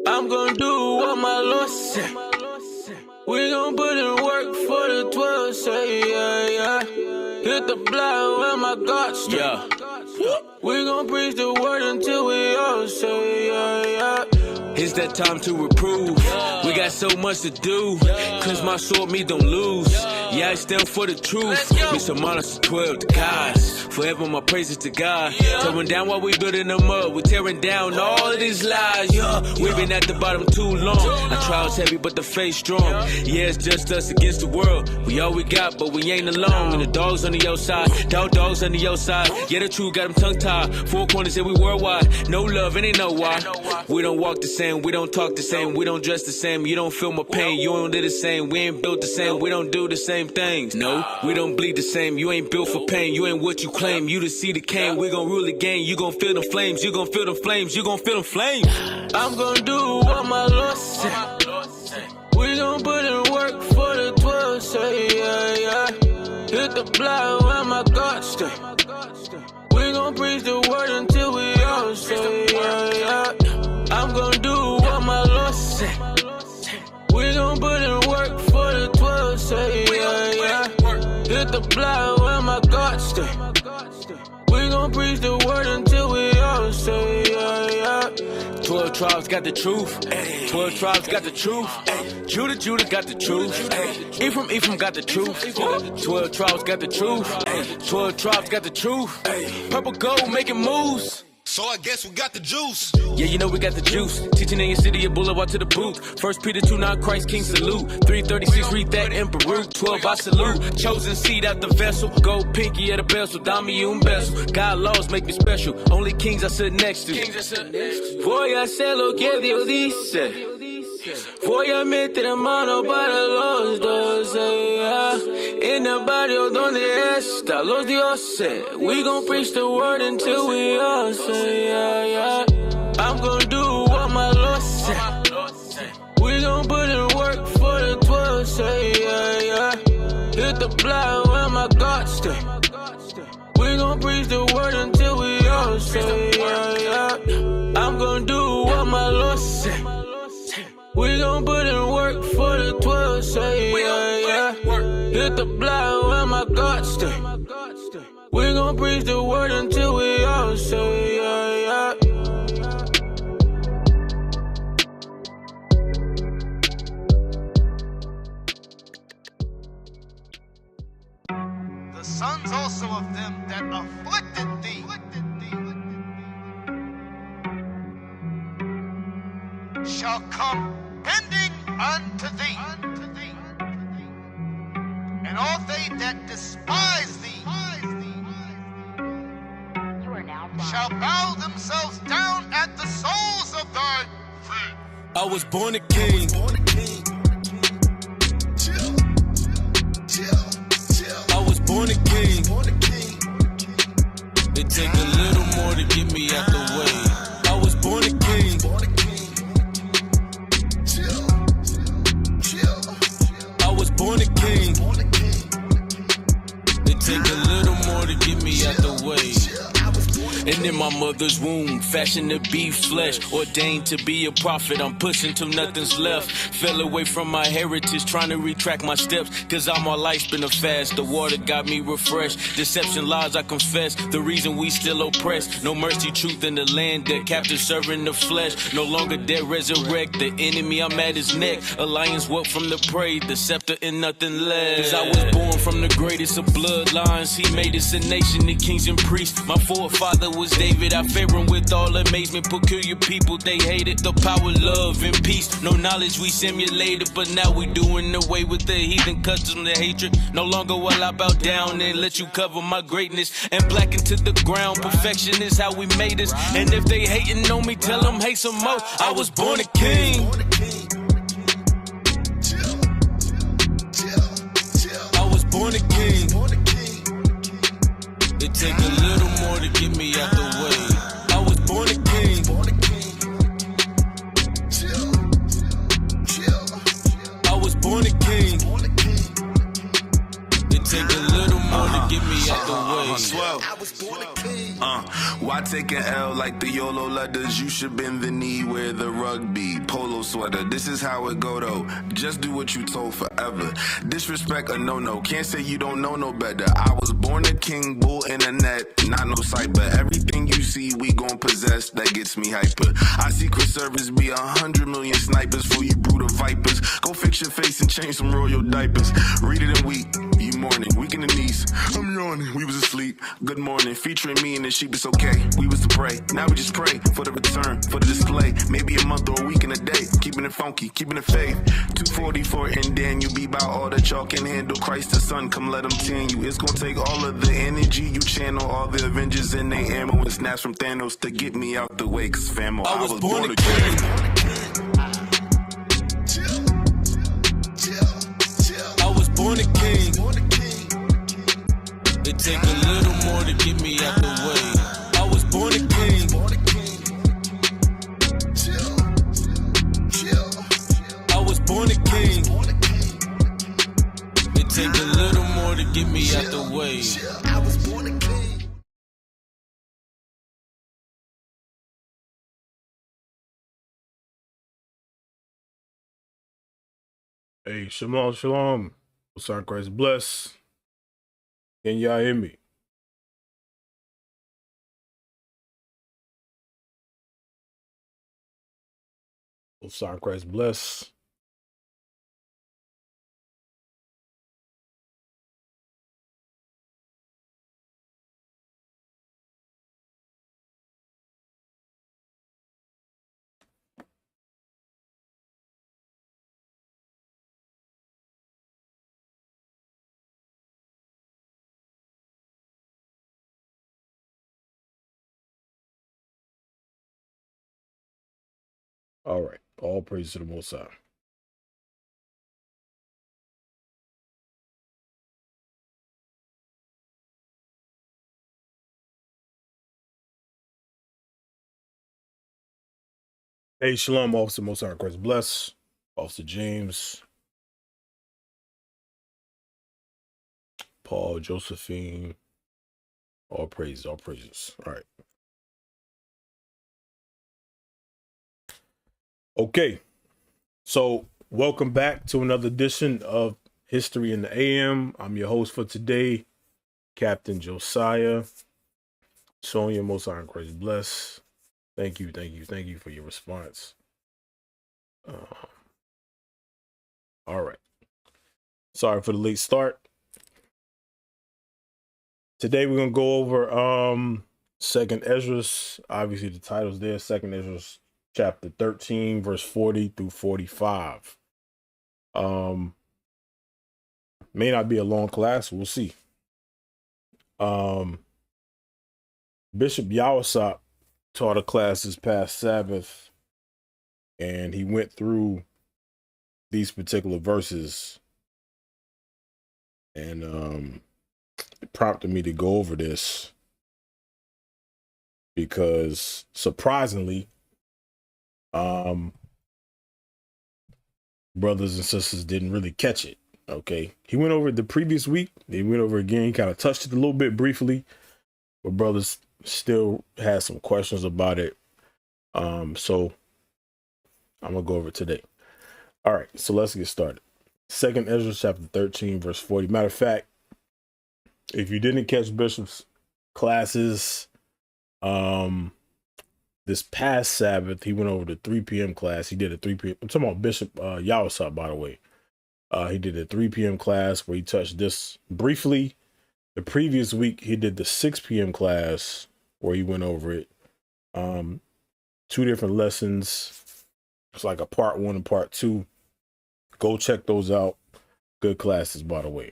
I'm gonna do what my Lord said. We gon' put in work for the 12, say yeah, yeah. Hit the block where my God stay. Yeah. We gon' preach the word until we all say yeah, yeah. It's that time to reprove. We got so much to do. Cause my sword me don't lose. Yeah, I stand for the truth. Me some honors to 12 to guys. Forever my praises to God. Tearing down while we building them up. We tearing down all of these lies. Yeah, we've been at the bottom too long. Our trials heavy, but the faith strong. Yeah, it's just us against the world. We all we got, but we ain't alone. And the dogs on the outside, dogs on the outside. Yeah, the truth got them tongue tied. Four corners say we worldwide. No love, and they know why. We don't walk the same, we don't talk the same, we don't dress the same. You don't feel my pain, you don't live the same. We ain't built the same, we don't do the same things. No, we don't bleed the same. You ain't built for pain, you ain't what you claim. You the seed of Cain, we gon' rule the game. You gon' feel the flames, you gon' feel the flames, you gon' feel the flames. I'm gon' do what my Lord said. We gon' put in work for the 12, say yeah, yeah. Hit the block where my God stay. We gon' preach the word until we all say yeah, yeah. I'm gon' do what my Lord said. We gon' put in work for the 12, say yeah, yeah. Hit the block where my God stay. We gon' preach the word until we all say yeah, yeah. 12 tribes got the truth. 12 tribes got the truth. Judah got the truth. Ephraim got the truth. 12 tribes got the truth. 12 tribes got the truth. Purple gold making moves. So I guess we got the juice. Yeah, you know we got the juice. Teaching in your city, a boulevard to the booth. 1 Peter 2:9, Christ King salute. 336, read that in Peru. 12, I salute. Chosen seed out the vessel. Gold pinky at the bezel. Dami un beso. God laws make me special. Only kings I sit next to. Voy a hacer lo que Dios dice. Voy a meter mano para los 12, yeah. En el barrio donde están los dioses. We gon' preach the word until we all say, yeah, yeah. I'm gon' do what my Lord said. We gon' put in work for the 12, say, yeah, yeah. Hit the block where my God stay. We gon' preach the word until we all say, yeah, yeah. I'm gon' do what my Lord said. We gon' put in work for the 12, say yeah, yeah. Hit the block where my God stay. We gon' preach the word until we all say yeah, yeah. The sons also of them that afflicted thee shall come bending unto thee, and all they that despise thee shall bow themselves down at the soles of thy feet. I was born a king. I was born a king. It take a little more to get me out the way. I was born a king. Born a king. It take a little more to get me out the way. And in my mother's womb, fashioned to be flesh, ordained to be a prophet. I'm pushing till nothing's left. Fell away from my heritage, trying to retract my steps. Cause all my life's been a fast. The water got me refreshed. Deception, lies, I confess. The reason we still oppressed. No mercy, truth in the land. Dead captive serving the flesh. No longer dead, resurrect. The enemy, I'm at his neck. Alliance work from the prey. The scepter and nothing less. Cause I was born from the greatest of bloodlines. He made us a nation, the kings and priests. My forefather was David. I fear him with all amazement. Peculiar people, they hated the power, love, and peace. No knowledge we simulated, but now we doing away with the heathen customs and hatred. No longer will I bow down and let you cover my greatness and blacken to the ground. Perfection is how we made us. And if they hating on me, tell them hate some more. I was born a king. I was born a king. It take a little more to get me out the way. I was born a king. I was born a king. Swell. Why take an L like the YOLO letters? You should bend the knee where the rugby polo sweater. This is how it go though. Just do what you told forever. Disrespect a no-no. Can't say you don't know no better. I was born a king, bull internet, not no cyber. Everything you see, we gon' possess. That gets me hyper. I Secret Service be 100 million snipers for you brutal vipers. Go fix your face and change some royal diapers. Read it and weep. You mourning, weak in the knees. I'm yawning. We was asleep. Good morning. Featuring me and the sheep. It's okay. We was to pray. Now we just pray for the return, for the display. Maybe a month or a week and a day. Keeping it funky, keeping it faith. 244 and then you be about all that y'all can handle. Christ the Son, come let him tan you. It's gonna take all of the energy you channel. All the Avengers and they ammo and snaps from Thanos to get me out the way. Cause famo, I was born a king. I was born a king. It take a little more to get me out the way. I was born a king. I was born a king. It take a little more to get me out the way. I was born a king. Hey, shalom, shalom. Most High Christ bless. Can y'all hear me? Most High Christ bless. All right. All praise to the Most High. Hey, shalom, Officer Most High Christ bless. Officer James, Paul, Josephine. All praise, all praises. All right. Okay. So, welcome back to another edition of History in the AM. I'm your host for today, Captain Josiah. Sonia, Most High Christ bless. Thank you for your response. All right. Sorry for the late start. Today we're gonna go over Second Esdras. Obviously, the title's there. Second Esdras, chapter 13, verse 40 through 45. May not be a long class. We'll see. Bishop Yawasop taught a class this past Sabbath, and he went through these particular verses, and it prompted me to go over this because surprisingly, brothers and sisters didn't really catch it. Okay, he went over it the previous week. He went over it again. He kind of touched it a little bit briefly, but brothers still had some questions about it. So I'm gonna go over it today. All right, so let's get started. Second Esdras chapter 13, verse 40. Matter of fact, if you didn't catch Bishop's classes, this past Sabbath, he went over the 3 p.m. class. He did a 3 p.m. I'm talking about Bishop Yawasop, by the way. He did a 3 p.m. class where he touched this briefly. The previous week, he did the 6 p.m. class where he went over it. 2 different lessons. It's like a part 1 and part 2. Go check those out. Good classes, by the way.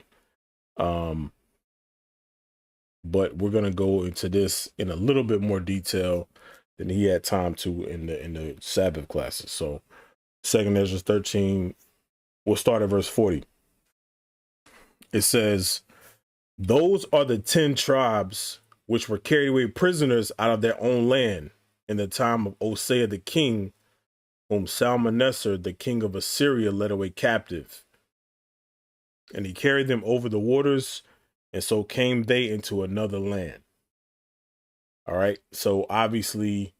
But we're gonna go into this in a little bit more detail than he had time to in the Sabbath classes. So, Second Esdras 13. We'll start at verse 40. It says, "Those are the 10 tribes which were carried away prisoners out of their own land in the time of Osea the king, whom Salmaneser the king of Assyria led away captive. And he carried them over the waters and so came they into another land. All right. So obviously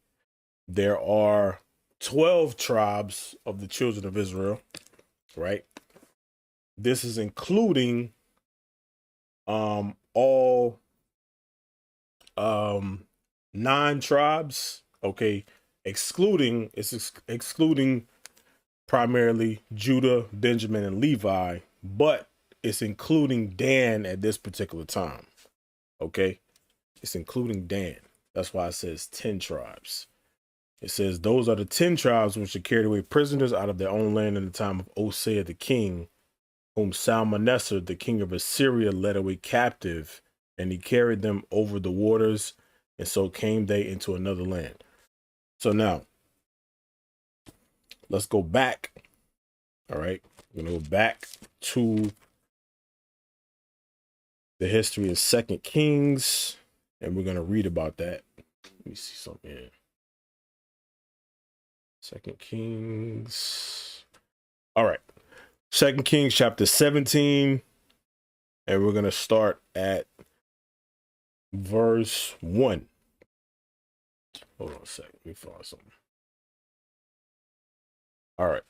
there are 12 tribes of the children of Israel, right? This is including all 9 tribes, okay, excluding primarily Judah, Benjamin, and Levi, but it's including Dan at this particular time. Okay, it's including Dan. That's why it says 10 tribes. It says those are the 10 tribes which are carried away prisoners out of their own land in the time of Osea the king, whom Salmaneser the king of Assyria led away captive, and he carried them over the waters, and so came they into another land. So now let's go back. All right, we're gonna go back to the history of 2nd Kings, and we're gonna read about that. Let me see something here. 2nd Kings. All right, 2nd Kings chapter 17, and we're gonna start at verse 1. Hold on a second. Let me find something. All right.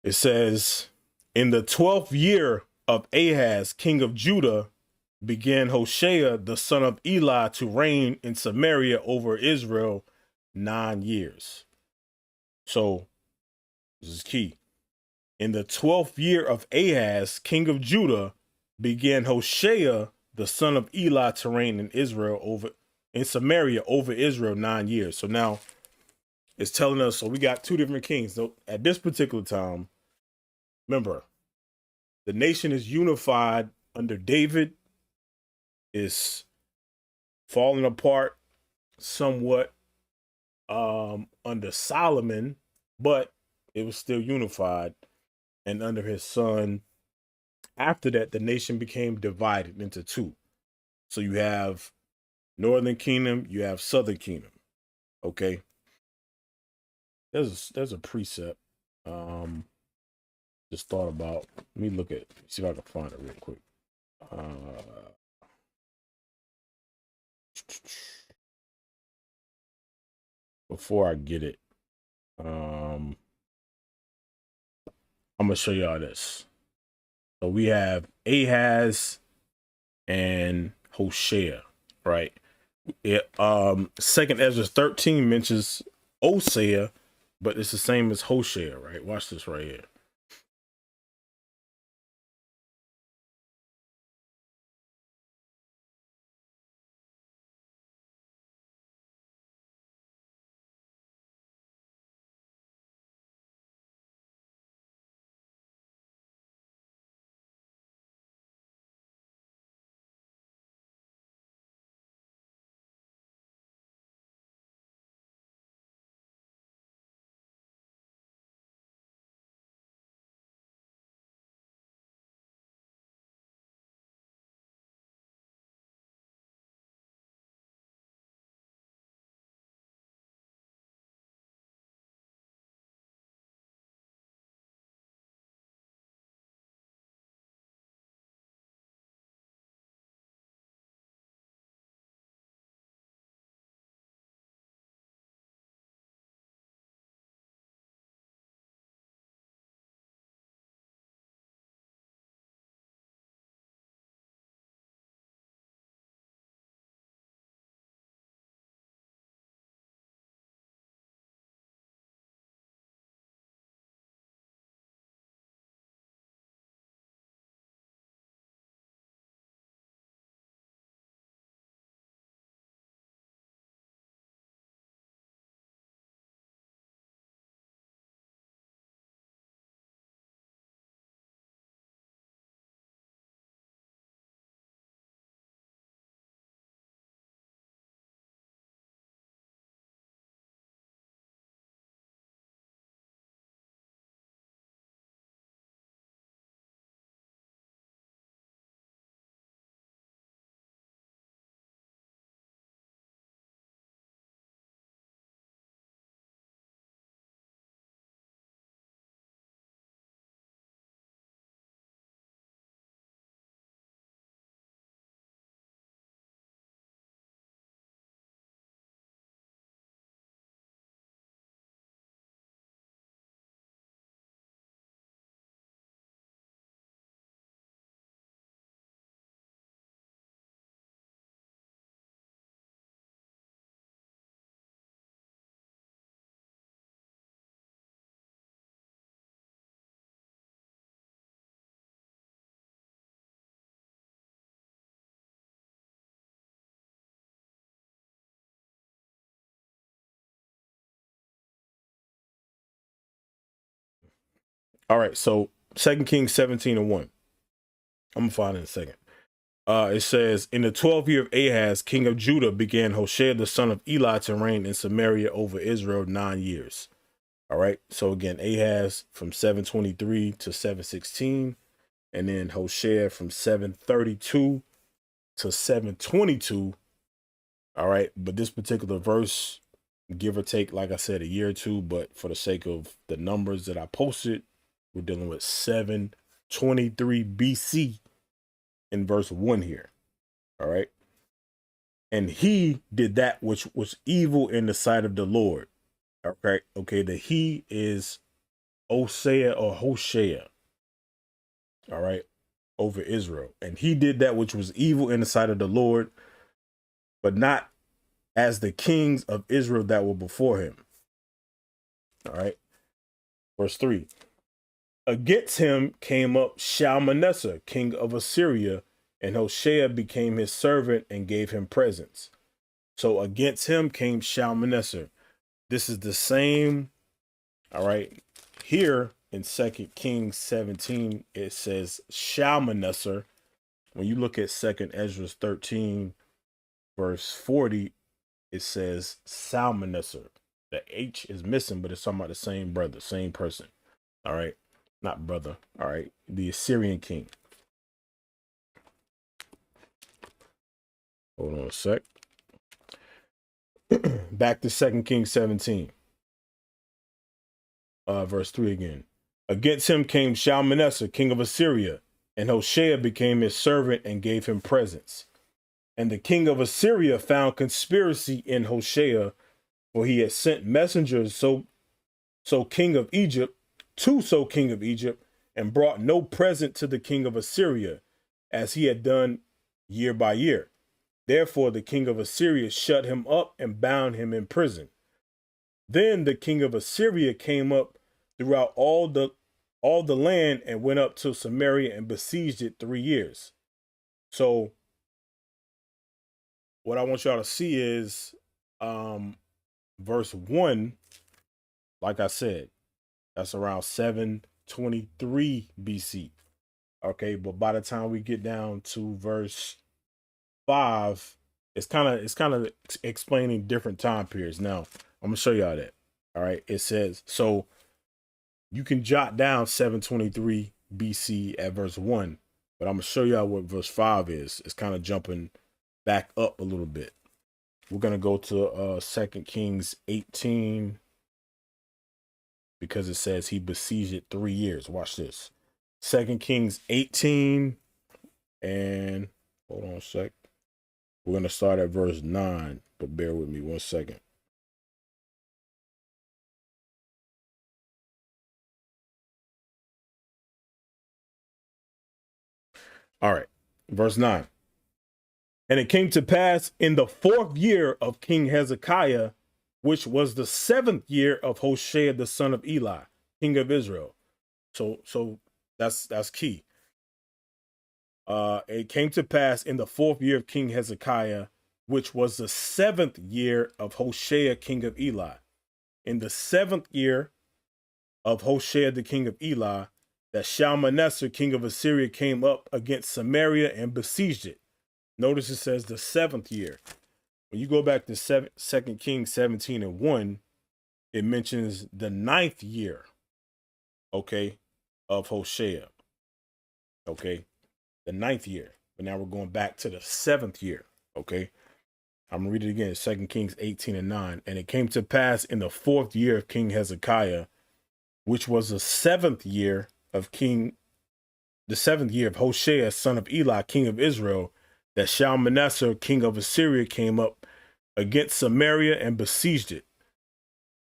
It says, in the 12th year of Ahaz, king of Judah, began Hoshea, the son of Eli, to reign in Samaria over Israel 9 years. So this is key. In the 12th year of Ahaz, king of Judah, began Hoshea, the son of Eli, to reign in Samaria over Israel 9 years. So now it's telling us, so we got 2 different kings. So at this particular time, remember, the nation is unified under David, is falling apart somewhat under Solomon, but it was still unified. And under his son, after that, the nation became divided into 2. So you have Northern Kingdom, you have Southern Kingdom. Okay. There's a precept. Just thought about. Let me see if I can find it real quick. Before I get it, I'm gonna show y'all this. So we have Ahaz and Hoshea, right? It 2nd Esdras 13 mentions Osea, but it's the same as Hoshea, right? Watch this right here. All right, so 2 Kings 17:1. I'm gonna find it in a second. It says, in the 12th year of Ahaz, king of Judah, began Hoshea the son of Eli to reign in Samaria over Israel 9 years. All right, so again, Ahaz from 723 to 716, and then Hoshea from 732 to 722. All right, but this particular verse, give or take, like I said, a year or two, but for the sake of the numbers that I posted, we're dealing with 723 BC in verse 1 here. All right. And he did that which was evil in the sight of the Lord. Okay. Okay. The he is Hosea or Hoshea. All right. Over Israel. And he did that which was evil in the sight of the Lord, but not as the kings of Israel that were before him. All right. Verse 3. Against him came up Shalmaneser, king of Assyria, and Hoshea became his servant and gave him presents. So against him came Shalmaneser. This is the same. All right. Here in 2 Kings 17, it says Shalmaneser. When you look at 2 Esdras 13, verse 40, it says Salmaneser. The H is missing, but it's talking about the same brother, same person. All right. Not brother. All right. The Assyrian king. Hold on a sec. Back to 2 Kings 17. Verse 3 again. Against him came Shalmaneser, king of Assyria, and Hoshea became his servant and gave him presents. And the king of Assyria found conspiracy in Hoshea, for he had sent messengers so king of Egypt, and brought no present to the king of Assyria, as he had done year by year. Therefore the king of Assyria shut him up and bound him in prison. Then the king of Assyria came up throughout all the land and went up to Samaria and besieged it 3 years. So what I want y'all to see is verse 1, like I said, that's around 723 BC. Okay, but by the time we get down to verse 5, it's kind of explaining different time periods. Now, I'm gonna show y'all that. All right, it says, so you can jot down 723 BC at verse 1, but I'm gonna show y'all what verse 5 is. It's kind of jumping back up a little bit. We're gonna go to 2 Kings 18, because it says he besieged it 3 years. Watch this. 2 Kings 18, and hold on a sec. We're going to start at verse 9, but bear with me 1 second. All right, verse 9. And it came to pass in the 4th year of King Hezekiah, which was the 7th year of Hoshea the son of Eli, king of Israel. So that's key. It came to pass in the 4th year of King Hezekiah, which was the 7th year of Hoshea, king of Eli. In the 7th year of Hoshea, the king of Eli, that Shalmaneser, king of Assyria, came up against Samaria and besieged it. Notice it says the 7th year. When you go back to 2 Kings 17:1, it mentions the 9th year, okay, of Hoshea. Okay, the 9th year. But now we're going back to the 7th year, okay? I'm going to read it again, 2 Kings 18:9. And it came to pass in the 4th year of King Hezekiah, which was the 7th year of Hoshea, son of Eli, king of Israel, that Shalmaneser, king of Assyria, came up against Samaria and besieged it.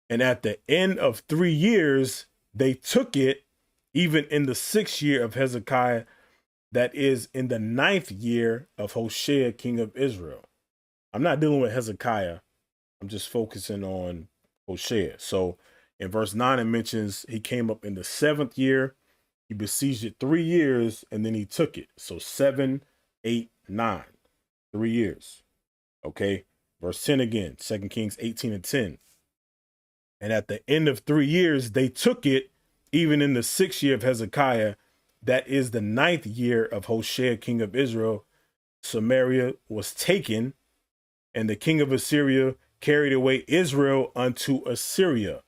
And at the end of 3 years, they took it, even in the 6th year of Hezekiah, that is in the 9th year of Hoshea, king of Israel. I'm not dealing with Hezekiah. I'm just focusing on Hoshea. So in verse 9, it mentions he came up in the 7th year. He besieged it 3 years, and then he took it. So 7, 8, 9, 3 years. Okay. Verse 10 again, 2 Kings 18:10. And at the end of 3 years, they took it, even in the 6th year of Hezekiah, that is the 9th year of Hoshea, king of Israel, Samaria was taken, and the king of Assyria carried away Israel unto Assyria,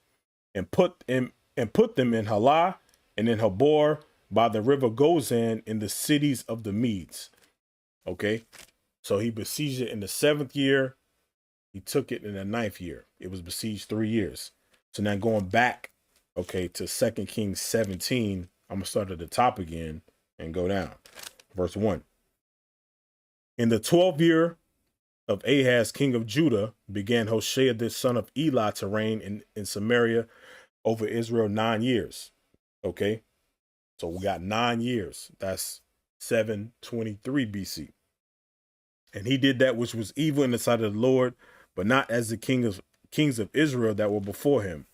and put them in Halah and in Habor by the river Gozan, in the cities of the Medes. Okay, so he besieged it in the 7th year. He took it in the 9th year. It was besieged 3 years. So now going back, okay, to 2 Kings 17, I'm going to start at the top again and go down. Verse 1. In the 12th year of Ahaz, king of Judah, began Hoshea, the son of Elah, to reign in Samaria over Israel 9 years. Okay, so we got 9 years. That's 723 BC. And he did that which was evil in the sight of the Lord, but not as the kings of Israel that were before him.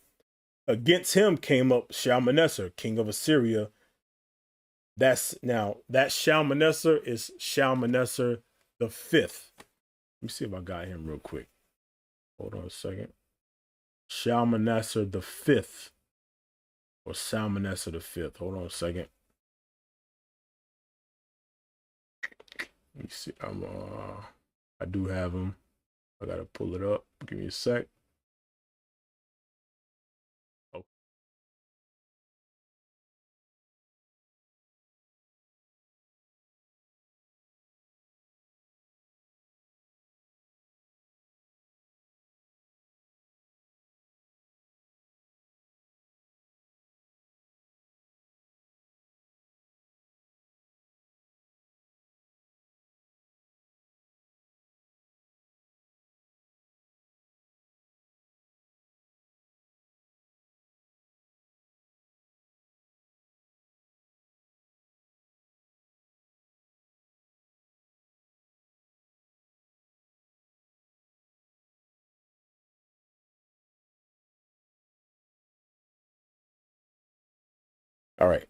Against him came up Shalmaneser, king of Assyria. That Shalmaneser is Shalmaneser the 5th. Let me see if I got him real quick. Hold on a second. Shalmaneser the 5th, or Shalmaneser the 5th. Hold on a second. Let me see. I do have him. I gotta pull it up. Give me a sec. Oh. All right,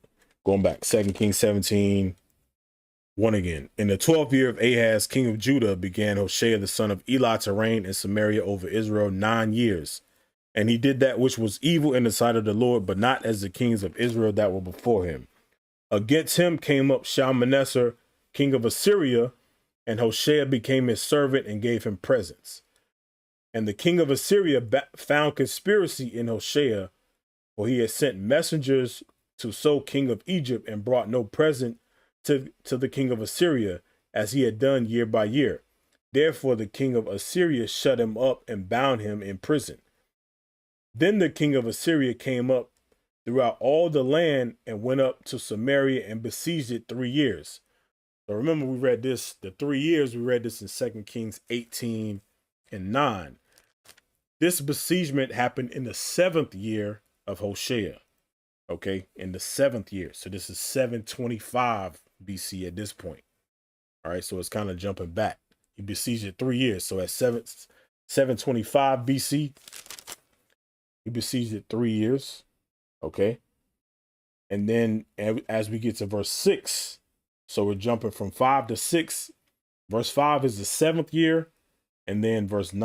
going back, 2 Kings 17, 1 again. In the 12th year of Ahaz, king of Judah, began Hoshea, the son of Elah, to reign in Samaria over Israel 9 years. And he did that which was evil in the sight of the Lord, but not as the kings of Israel that were before him. Against him came up Shalmaneser, king of Assyria, and Hoshea became his servant and gave him presents. And the king of Assyria found conspiracy in Hoshea, for he had sent messengers to So, king of Egypt, and brought no present to the king of Assyria, as he had done year by year. Therefore the king of Assyria shut him up and bound him in prison. Then the king of Assyria came up throughout all the land and went up to Samaria and besieged it 3 years. So remember, we read this, the 3 years, we read this in 2 Kings 18 and 9. This besiegement happened in the 7th year of Hoshea. Okay, in the 7th year. So this is 725 BC at this point. All right, so it's kind of jumping back. He besieged it 3 years. So at 725 BC, he besieged it 3 years. Okay. And then as we get to verse 6, so we're jumping from 5 to 6. Verse 5 is the 7th year. And then verse 6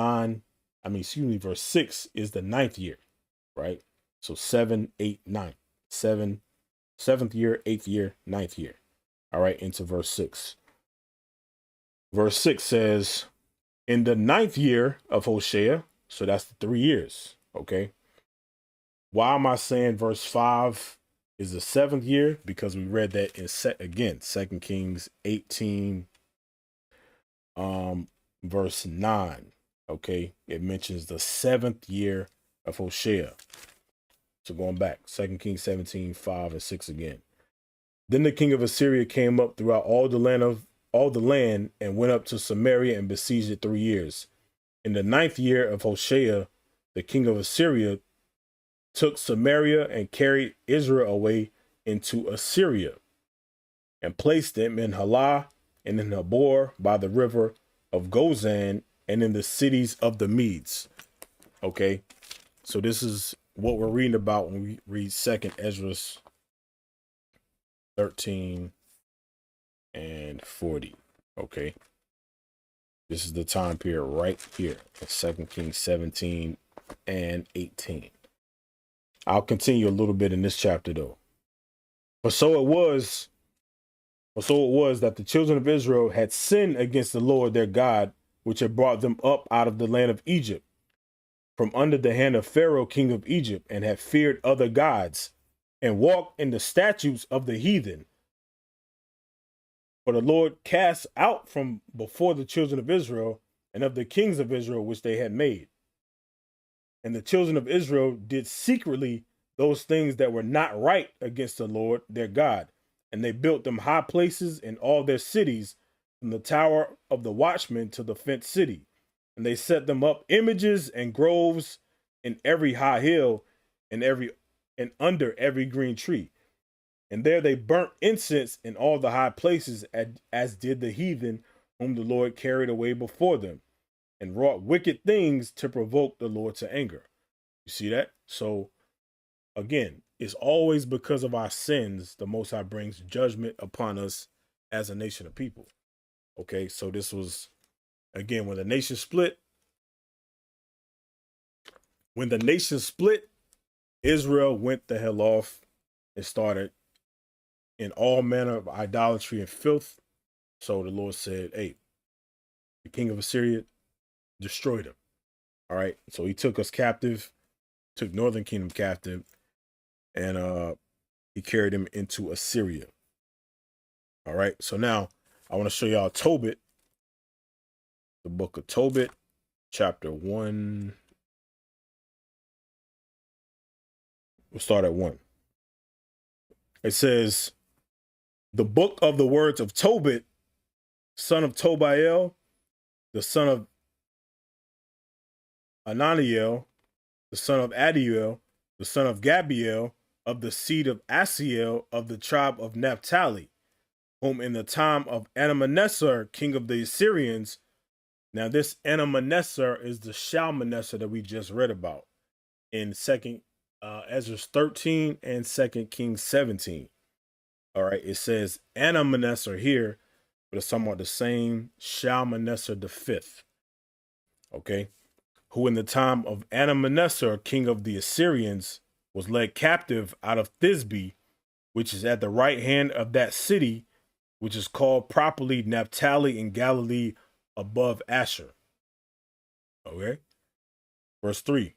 is the 9th year, right? So 7, 8, 9. 7th year, 8th year, 9th year. All right, into verse 6. Verse 6 says, in the 9th year of Hoshea, so that's the 3 years, okay? Why am I saying verse 5 is the 7th year? Because we read that in 2 Kings 18, verse 9, okay? It mentions the 7th year of Hoshea. So going back, 2 Kings 17, 5 and 6 again. Then the king of Assyria came up throughout all the land and went up to Samaria and besieged it 3 years. In the 9th year of Hoshea, the king of Assyria took Samaria and carried Israel away into Assyria and placed them in Halah and in Habor by the river of Gozan and in the cities of the Medes. Okay, so this is what we're reading about when we read 2nd Esdras 13 and 40. Okay, this is the time period right here in 2 Kings 17 and 18. I'll continue a little bit in this chapter though. For so it was that the children of Israel had sinned against the Lord their God, which had brought them up out of the land of Egypt, from under the hand of Pharaoh, king of Egypt, and had feared other gods, and walked in the statutes of the heathen. For the Lord cast out from before the children of Israel and of the kings of Israel which they had made. And the children of Israel did secretly those things that were not right against the Lord their God. And they built them high places in all their cities, from the tower of the watchman to the fenced city. And they set them up images and groves in every high hill and under every green tree. And there they burnt incense in all the high places, as did the heathen whom the Lord carried away before them, and wrought wicked things to provoke the Lord to anger. You see that? So again, it's always because of our sins the Most High brings judgment upon us as a nation of people. Okay, so this was, again, when the nation split. When the nation split, Israel went the hell off and started in all manner of idolatry and filth. So the Lord said, hey, the king of Assyria destroyed him. All right, so he took us captive, took Northern Kingdom captive, and he carried him into Assyria. All right, so now I want to show y'all Tobit, the book of Tobit, chapter 1. We'll start at 1. It says, the book of the words of Tobit, son of Tobiel, the son of Ananiel, the son of Adiel, the son of Gabiel, of the seed of Asiel, of the tribe of Naphtali, whom in the time of Adamannessar, king of the Assyrians. Now this Adamannessar is the Shalmaneser that we just read about in Esdras 13 and 2 Kings 17. All right, it says Adamannessar here, but it's talking about the same Shalmaneser the fifth. Okay, who in the time of Adamannessar, king of the Assyrians, was led captive out of Thisbe, which is at the right hand of that city, which is called properly Naphtali in Galilee above Asher. Okay. Verse 3.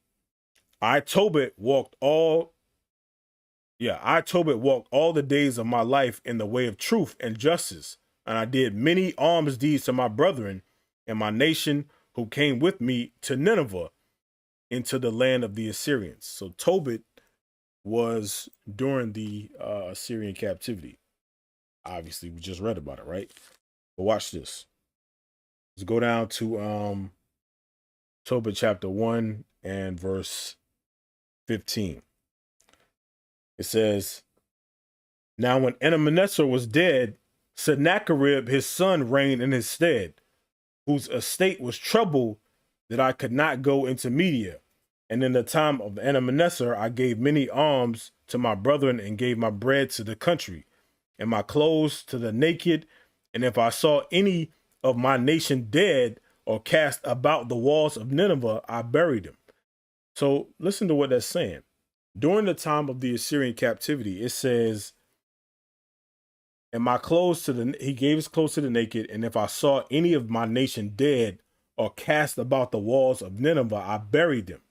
I Tobit walked all the days of my life in the way of truth and justice, and I did many alms deeds to my brethren and my nation who came with me to Nineveh into the land of the Assyrians. So Tobit was during the Assyrian captivity. Obviously, we just read about it, right? But watch this. Let's go down to Tobit chapter 1 and verse 15. It says, now when Adamannessar was dead, Sennacherib his son reigned in his stead, whose estate was troubled that I could not go into Media. And in the time of Adamannessar, I gave many alms to my brethren and gave my bread to the country and my clothes to the naked. And if I saw any of my nation dead or cast about the walls of Nineveh, I buried him. So listen to what that's saying. During the time of the Assyrian captivity, it says, and my clothes he gave his clothes to the naked. And if I saw any of my nation dead or cast about the walls of Nineveh, I buried them.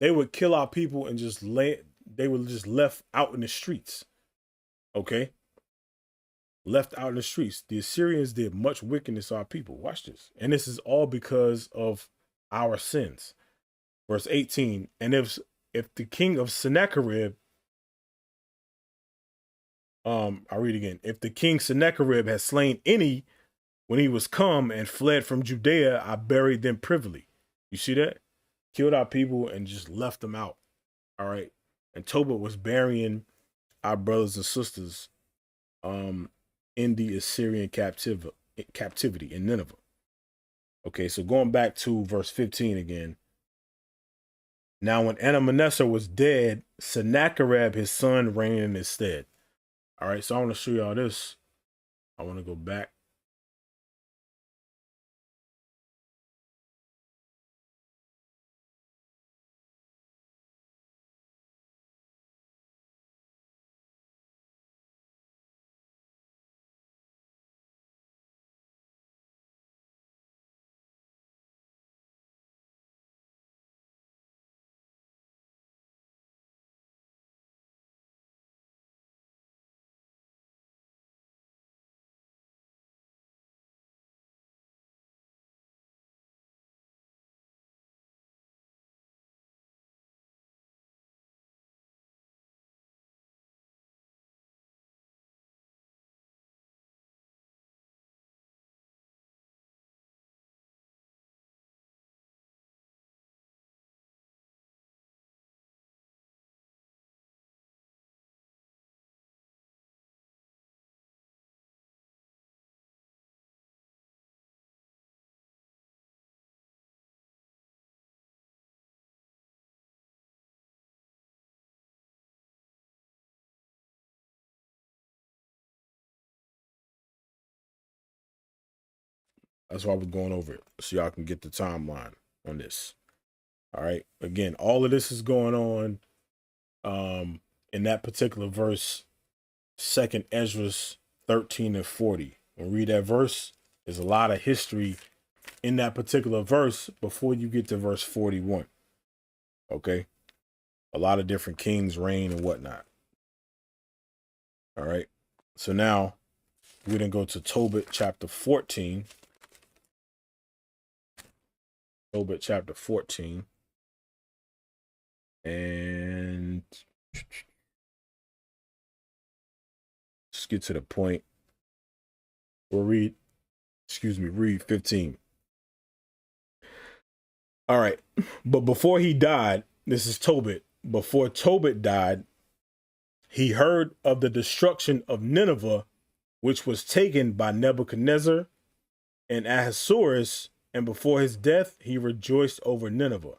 They would kill our people and they were just left out in the streets. Okay. Left out in the streets. The Assyrians did much wickedness to our people. Watch this. And this is all because of our sins. Verse 18. And if the king of Sennacherib, I read again. If the king Sennacherib has slain any when he was come and fled from Judea, I buried them privily. You see that? Killed our people and just left them out. All right. And Tobit was burying our brothers and sisters in the Assyrian captivity in Nineveh. Okay, so going back to verse 15 again. Now when Adamannessar was dead, Sennacherib his son reigned in his stead. All right, so I want to show y'all this. I want to go back. That's why we're going over it, so y'all can get the timeline on this. All right. Again, all of this is going on in that particular verse, 2nd Esdras 13 and 40. When we read that verse, there's a lot of history in that particular verse before you get to verse 41. Okay. A lot of different kings reign and whatnot. All right. So now we're going to go to Tobit chapter 14. Tobit chapter 14. And let's get to the point. We'll read 15. All right. But before he died, this is Tobit. Before Tobit died, he heard of the destruction of Nineveh, which was taken by Nebuchadnezzar and Ahasuerus, and before his death, he rejoiced over Nineveh.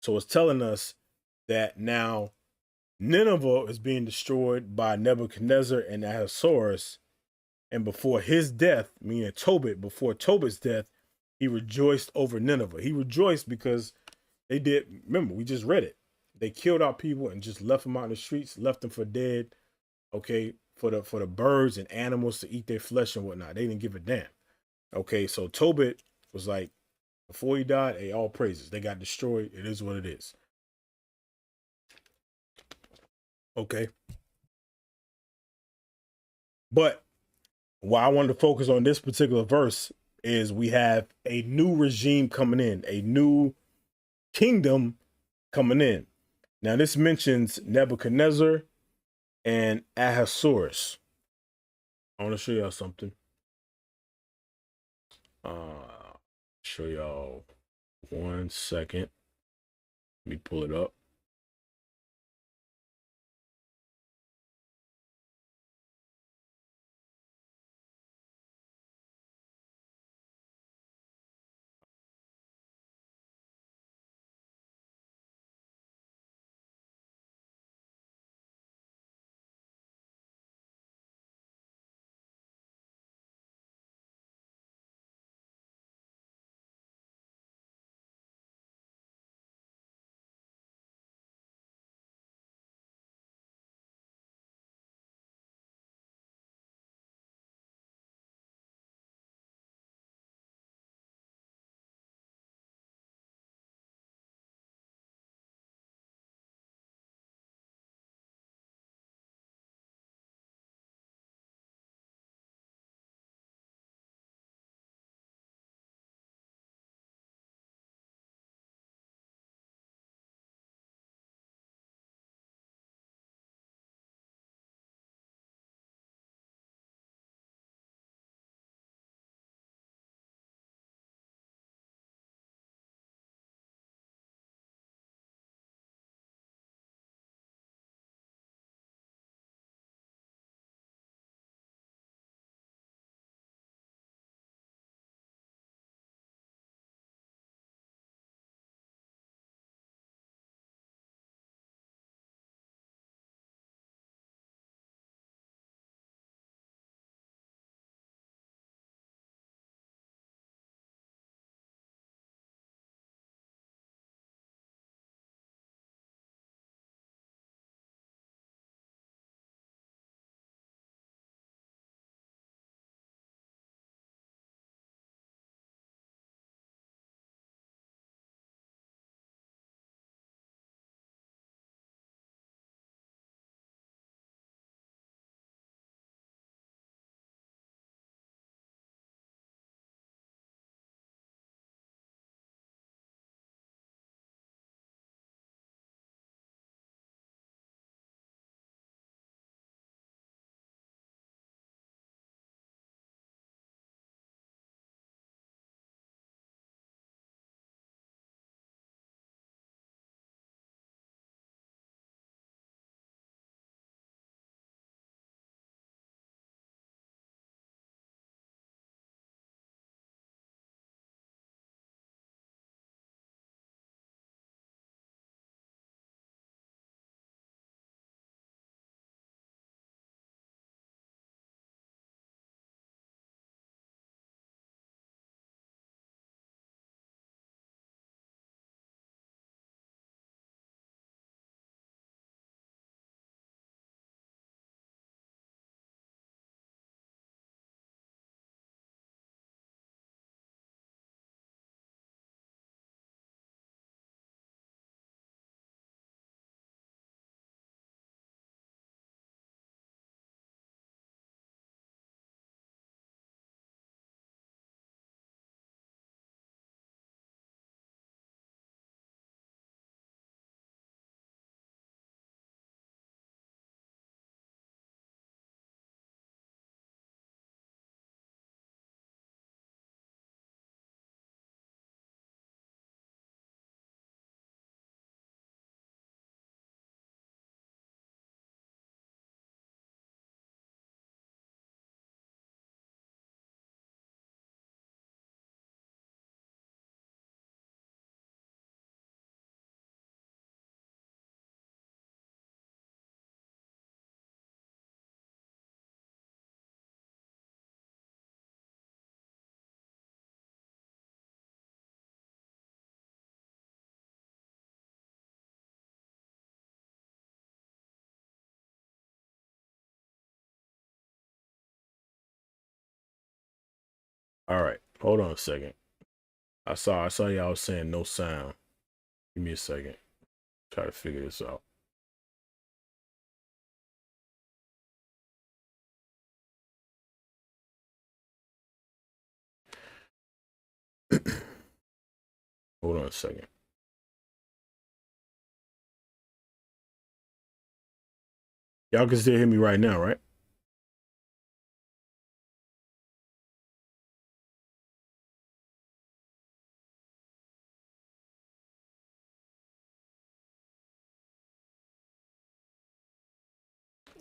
So it's telling us that now Nineveh is being destroyed by Nebuchadnezzar and Ahasuerus, and before his death, meaning Tobit, before Tobit's death, he rejoiced over Nineveh. He rejoiced because they did, remember, we just read it. They killed our people and just left them out in the streets, left them for dead, okay, for the birds and animals to eat their flesh and whatnot. They didn't give a damn. Okay, so Tobit was like, before he died, hey, all praises. They got destroyed. It is what it is. Okay. But why I wanted to focus on this particular verse is we have a new regime coming in, a new kingdom coming in. Now, this mentions Nebuchadnezzar and Ahasuerus. I want to show y'all something. Show y'all 1 second. Let me pull it up. All right, hold on a second. I saw y'all saying no sound. Give me a second. Try to figure this out. Hold on a second. Y'all can still hear me right now, right?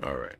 All right.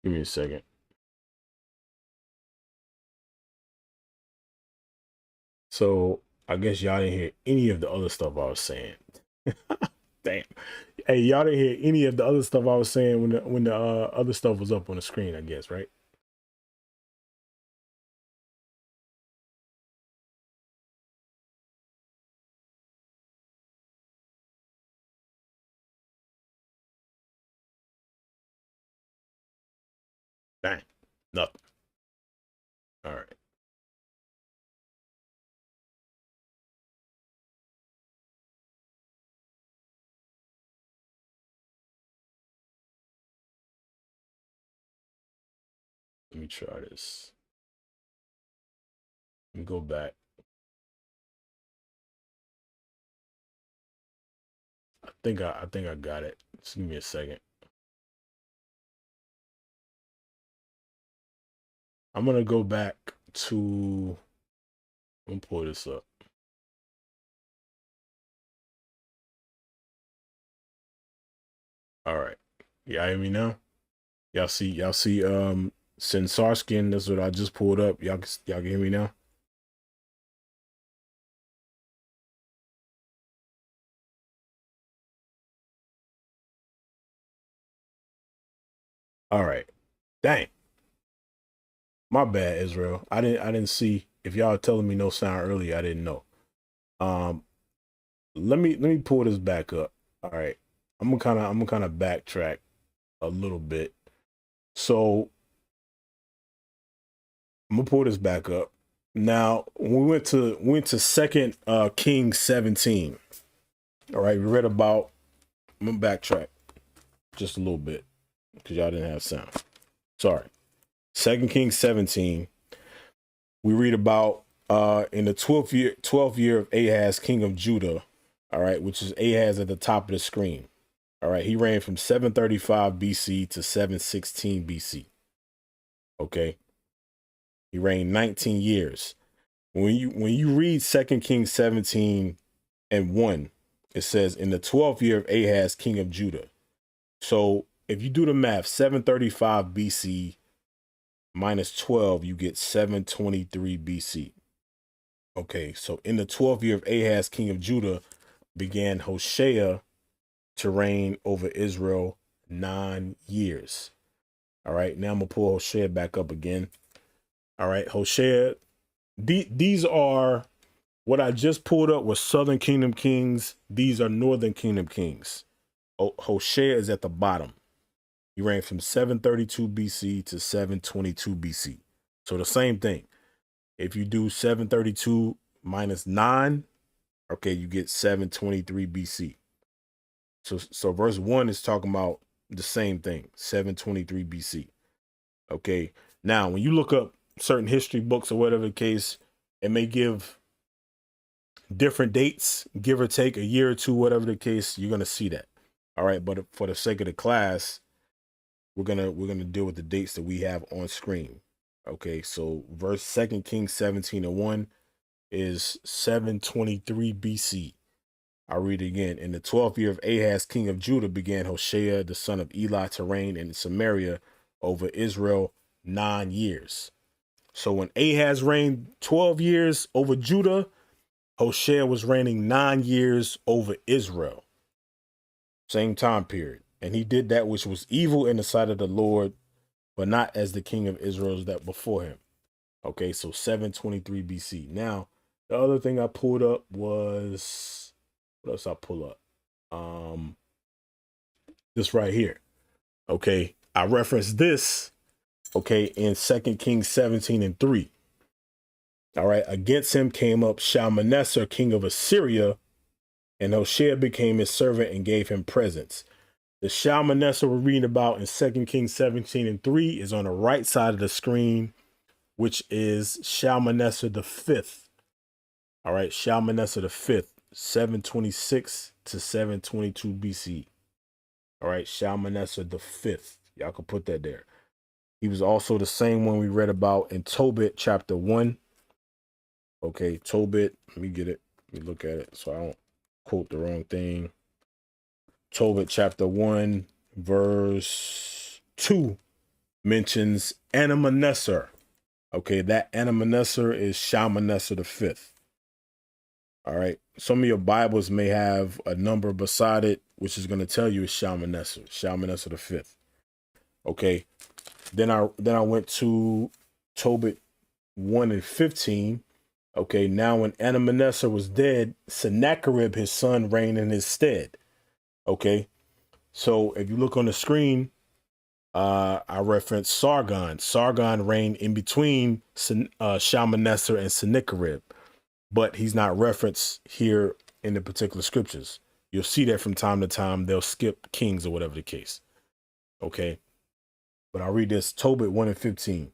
Give me a second. So I guess y'all didn't hear any of the other stuff I was saying. Damn. Hey, y'all didn't hear any of the other stuff I was saying when the other stuff was up on the screen, I guess, right? Dang. Nothing. All right. Let me try this. Let me go back. I think I got it. Just give me a second. I'm gonna go back to. I'm gonna pull this up. All right. Y'all hear me now? Y'all see Sensarskin, that's what I just pulled up. Y'all can hear me now? All right. Dang. My bad, Israel. I didn't see if y'all telling me no sound earlier, I didn't know. Um let me pull this back up. All right. I'm gonna kind of backtrack a little bit. So I'm gonna pull this back up. Now, when we went to second Kings 17. All right, we read about. I'm gonna backtrack just a little bit because y'all didn't have sound. Sorry. Second Kings 17. We read about in the 12th year of Ahaz, king of Judah. All right, which is Ahaz at the top of the screen. All right, he reigned from 735 BC to 716 BC. Okay, he reigned 19 years. When you read Second Kings 17 and 1, it says in the 12th year of Ahaz, king of Judah. So if you do the math, 735 BC minus 12, you get 723 BC. Okay, so in the 12th year of Ahaz, king of Judah, began Hoshea to reign over Israel 9 years. All right, now I'm gonna pull Hoshea back up again. All right, Hoshea, these are what I just pulled up was Southern Kingdom kings. These are Northern Kingdom kings. Hoshea is at the bottom. He reigned from 732 BC to 722 BC. So the same thing. If you do 732 minus 9, okay, you get 723 BC. So verse 1 is talking about the same thing, 723 BC. Okay. Now, when you look up certain history books or whatever the case, it may give different dates, give or take a year or two, whatever the case, you're gonna see that. All right, but for the sake of the class, we're gonna deal with the dates that we have on screen. Okay, so verse 2 Kings 17 and 1 is 723 BC. I'll read it again. In the 12th year of Ahaz, king of Judah, began Hoshea, the son of Eli, to reign in Samaria over Israel 9 years. So when Ahaz reigned 12 years over Judah, Hoshea was reigning 9 years over Israel. Same time period. And he did that which was evil in the sight of the Lord, but not as the king of Israel that before him. Okay, so 723 BC. Now, the other thing I pulled up was, what else I pull up? This right here. Okay, I referenced this, okay, in 2 Kings 17:3. All right, against him came up Shalmaneser, king of Assyria, and Hoshea became his servant and gave him presents. The Shalmaneser we're reading about in 2 Kings 17:3 is on the right side of the screen, which is Shalmaneser the fifth. All right, Shalmaneser the fifth, 726 to 722 BC. All right, Shalmaneser the fifth. Y'all can put that there. He was also the same one we read about in Tobit chapter 1. Okay, Tobit, let me get it. Let me look at it so I don't quote the wrong thing. Tobit chapter 1, verse 2 mentions Anamaneser. Okay, that Anamaneser is Shalmaneser the fifth. All right, some of your Bibles may have a number beside it, which is going to tell you it's Shalmaneser the fifth. Okay, then I went to Tobit 1:15. Okay, now when Anamaneser was dead, Sennacherib, his son, reigned in his stead. Okay, so if you look on the screen, I referenced Sargon. Sargon reigned in between Shalmaneser and Sennacherib, but he's not referenced here in the particular scriptures. You'll see that from time to time. They'll skip kings or whatever the case. Okay, but I'll read this, Tobit 1:15.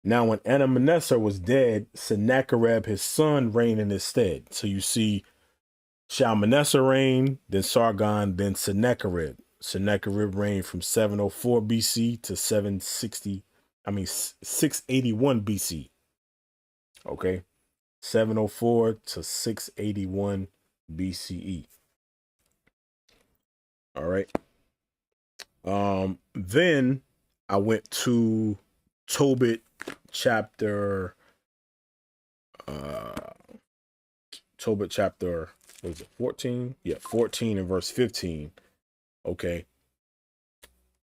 Now, when Anamaneser was dead, Sennacherib, his son, reigned in his stead. So you see Shalmaneser reigned, then Sargon, then Sennacherib. Sennacherib reigned from 704 BC to 681 BC. Okay, 704 to 681 BCE. All right. Then I went to Tobit chapter, what is it, 14? Yeah, 14 and verse 15. Okay.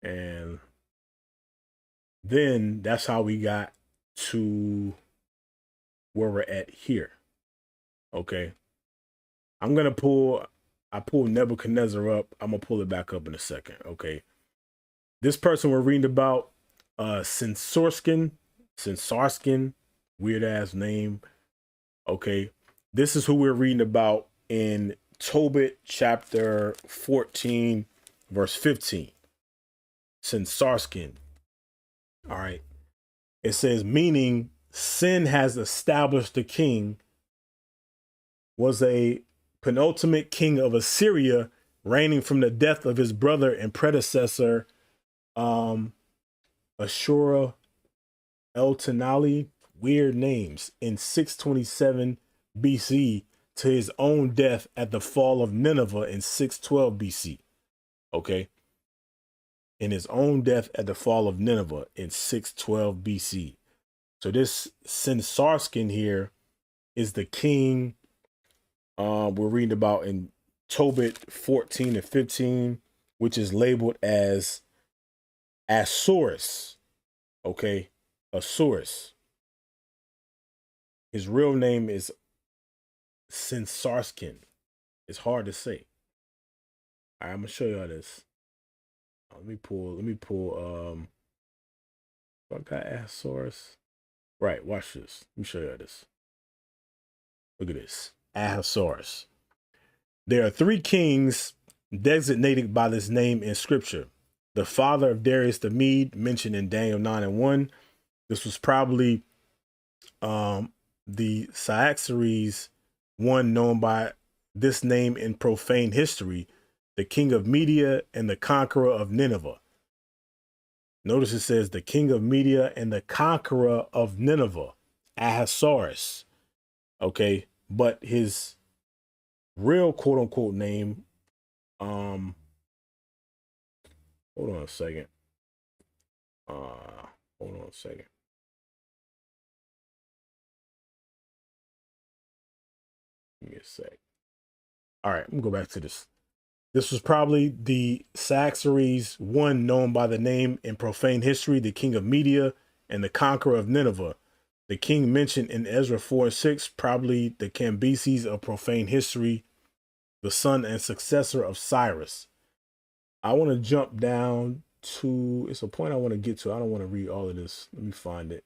And then that's how we got to where we're at here. Okay. I pulled Nebuchadnezzar up. I'm going to pull it back up in a second. Okay. This person we're reading about, Sensarskin, weird ass name. Okay. This is who we're reading about in Tobit chapter 14, verse 15. Sensarskin. All right. It says, meaning sin has established the king, was a penultimate king of Assyria, reigning from the death of his brother and predecessor, Ashura El-Tanali, weird names, in 627 BC to his own death at the fall of Nineveh in 612 BC. Okay. In his own death at the fall of Nineveh in 612 BC. So this Sensarskin here is the king we're reading about in Tobit 14 and 15, which is labeled as Assuerus. Okay, Assuerus. His real name is Sensarskin. It's hard to say. All right, I'm gonna show y'all this. Let me pull. I got Ahasuerus. Right, watch this. Let me show y'all this. Look at this. Ahasuerus. There are 3 kings designated by this name in scripture. The father of Darius the Mede, mentioned in Daniel 9:1. This was probably the Cyaxares, one known by this name in profane history, the king of Media and the conqueror of Nineveh. Notice it says the king of Media and the conqueror of Nineveh, Ahasuerus. Okay, but his real quote unquote name, hold on a second. Hold on a second. Give me a sec. All right, I'm gonna go back to this. This was probably the Saxaries, one known by the name in profane history, the king of Media and the conqueror of Nineveh. The king mentioned in Ezra 4 and 6, probably the Cambyses of profane history, the son and successor of Cyrus. I want to jump down to, it's a point I want to get to. I don't want to read all of this. Let me find it.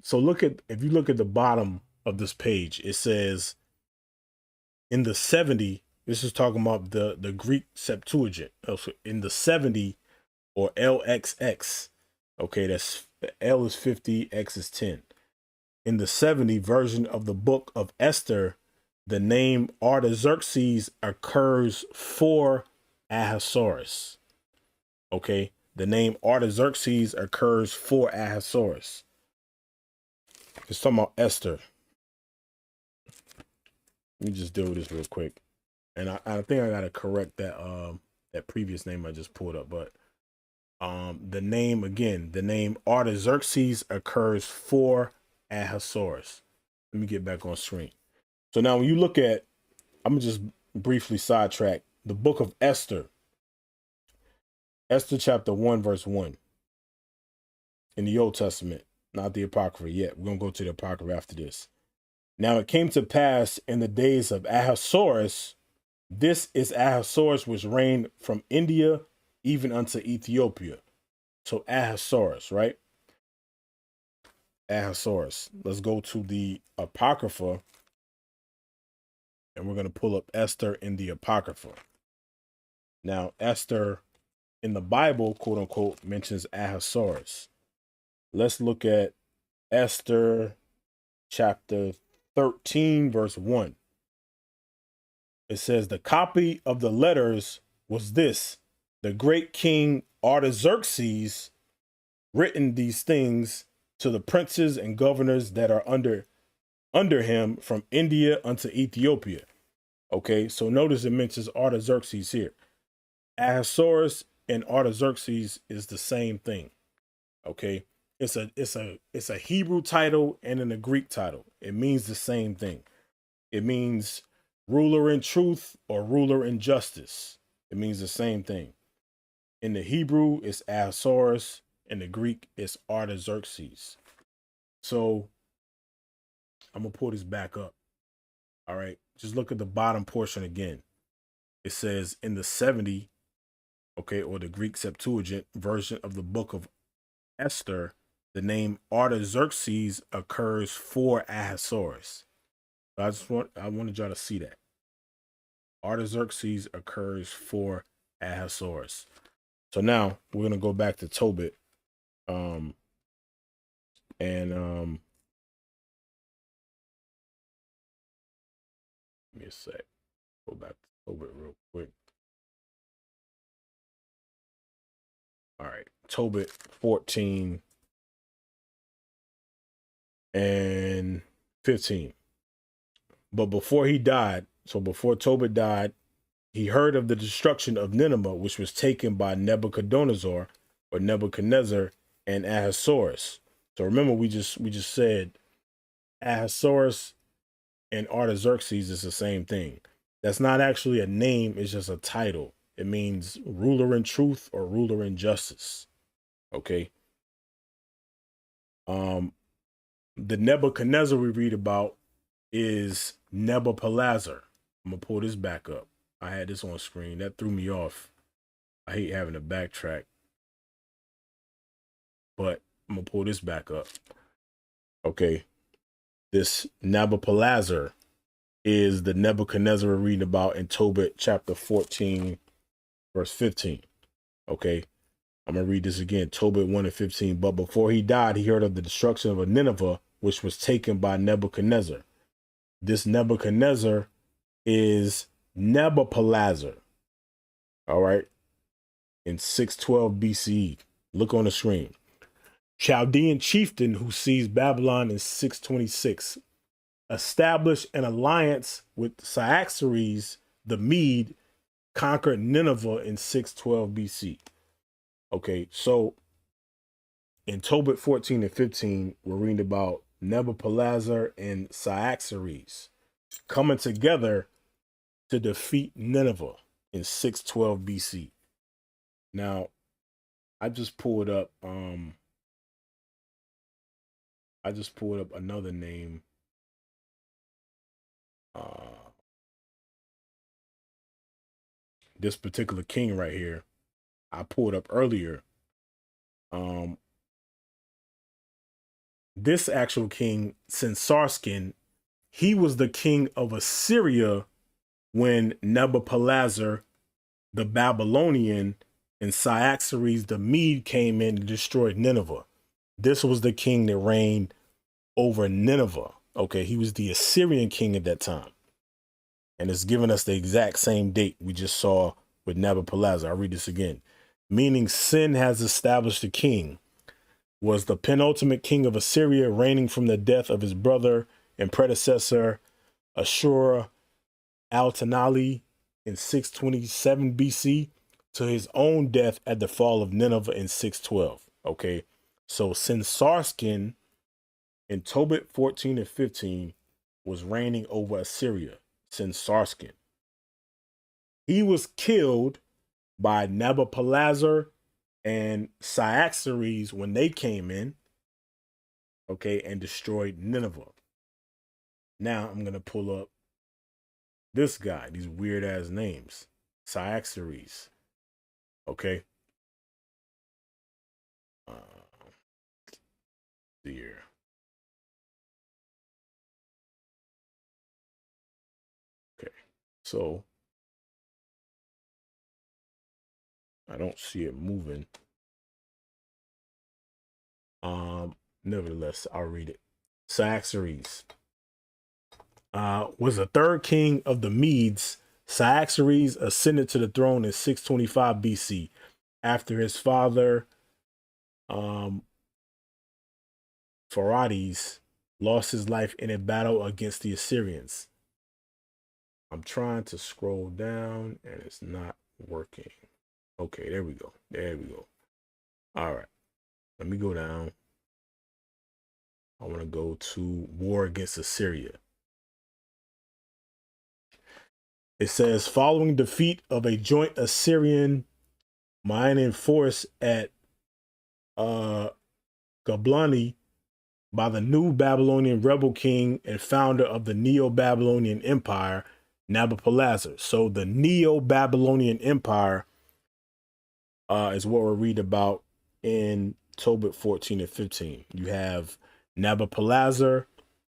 So if you look at the bottom of this page, it says in the 70, this is talking about the Greek Septuagint. In the 70 or LXX, okay, that's L is 50, X is 10. In the 70 version of the book of Esther, the name Artaxerxes occurs for Ahasuerus. Okay, the name Artaxerxes occurs for Ahasuerus. It's talking about Esther. Let me just deal with this real quick. And I think I gotta correct that previous name I just pulled up, but the name Artaxerxes occurs for Ahasuerus. Let me get back on screen. So now when you look at, I'm gonna just briefly sidetrack the book of Esther. Esther chapter 1, verse 1 in the Old Testament, not the Apocrypha yet. We're gonna go to the Apocrypha after this. Now it came to pass in the days of Ahasuerus, this is Ahasuerus which reigned from India even unto Ethiopia. So Ahasuerus, right? Ahasuerus. Let's go to the Apocrypha and we're going to pull up Esther in the Apocrypha. Now, Esther in the Bible, quote unquote, mentions Ahasuerus. Let's look at Esther chapter 13, verse 1. It says, the copy of the letters was this: the great king Artaxerxes written these things to the princes and governors that are under him from India unto Ethiopia. Okay, so notice it mentions Artaxerxes here. Ahasuerus and Artaxerxes is the same thing. Okay, it's a Hebrew title and a Greek title. It means the same thing. It means ruler in truth or ruler in justice. It means the same thing. In the Hebrew, it's Ahasuerus. In the Greek, it's Artaxerxes. So I'm going to pull this back up. All right. Just look at the bottom portion again. It says in the 70, okay, or the Greek Septuagint version of the book of Esther, the name Artaxerxes occurs for Ahasuerus. I wanted y'all to see that. Artaxerxes occurs for Ahasuerus. So now we're going to go back to Tobit. Give me a sec. Go back to Tobit real quick. All right. Tobit 14 and 15. But before he died, so before Tobit died, he heard of the destruction of Nineveh, which was taken by Nebuchadnezzar and Ahasuerus. So remember, we just said Ahasuerus and Artaxerxes is the same thing. That's not actually a name, it's just a title. It means ruler in truth or ruler in justice. Okay. The Nebuchadnezzar we read about is Nebuchadnezzar. I'm gonna pull this back up. I had this on screen. That threw me off. I hate having to backtrack. But I'm gonna pull this back up. Okay. This Nebuchadnezzar is the Nebuchadnezzar we're reading about in Tobit chapter 14, verse 15. Okay. I'm going to read this again. Tobit 1 and 15. But before he died, he heard of the destruction of Nineveh, which was taken by Nebuchadnezzar. This Nebuchadnezzar is Nebuchadnezzar. All right. In 612 BCE. Look on the screen. Chaldean chieftain who seized Babylon in 626 established an alliance with Cyaxares the Mede conquered Nineveh in 612 BC. Okay, so in Tobit 14 and 15, we're reading about Nebuchadnezzar and Cyaxares coming together to defeat Nineveh in 612 BC. Now, I just pulled up another name. This particular king right here, I pulled up earlier. This actual king, Sensarskin, he was the king of Assyria when Nebuchadnezzar, the Babylonian, and Cyaxares the Mede came in and destroyed Nineveh. This was the king that reigned over Nineveh. Okay, he was the Assyrian king at that time. And it's giving us the exact same date we just saw with Nebuchadnezzar. I'll read this again. Meaning sin has established a king, was the penultimate king of Assyria, reigning from the death of his brother and predecessor, Ashur al-Tanali in 627 BC to his own death at the fall of Nineveh in 612. Okay, so Sensarskin in Tobit 14 and 15 was reigning over Assyria. Sensarskin. He was killed by Nebuchadnezzar and Cyaxares when they came in, okay, and destroyed Nineveh. Now I'm going to pull up this guy, these weird ass names, Cyaxares, okay. Here. Okay, so I don't see it moving. Nevertheless, I'll read it. Cyaxares was the third king of the Medes. Cyaxares ascended to the throne in 625 BC after his father Pharades lost his life in a battle against the Assyrians. I'm trying to scroll down and it's not working. Okay, there we go. There we go. All right, let me go down. I want to go to war against Assyria. It says, following defeat of a joint Assyrian Mainian force at Gablani by the new Babylonian rebel king and founder of the Neo-Babylonian Empire, Nabopolassar. So the Neo-Babylonian Empire is what we're reading about in Tobit 14 and 15. You have Nabopolassar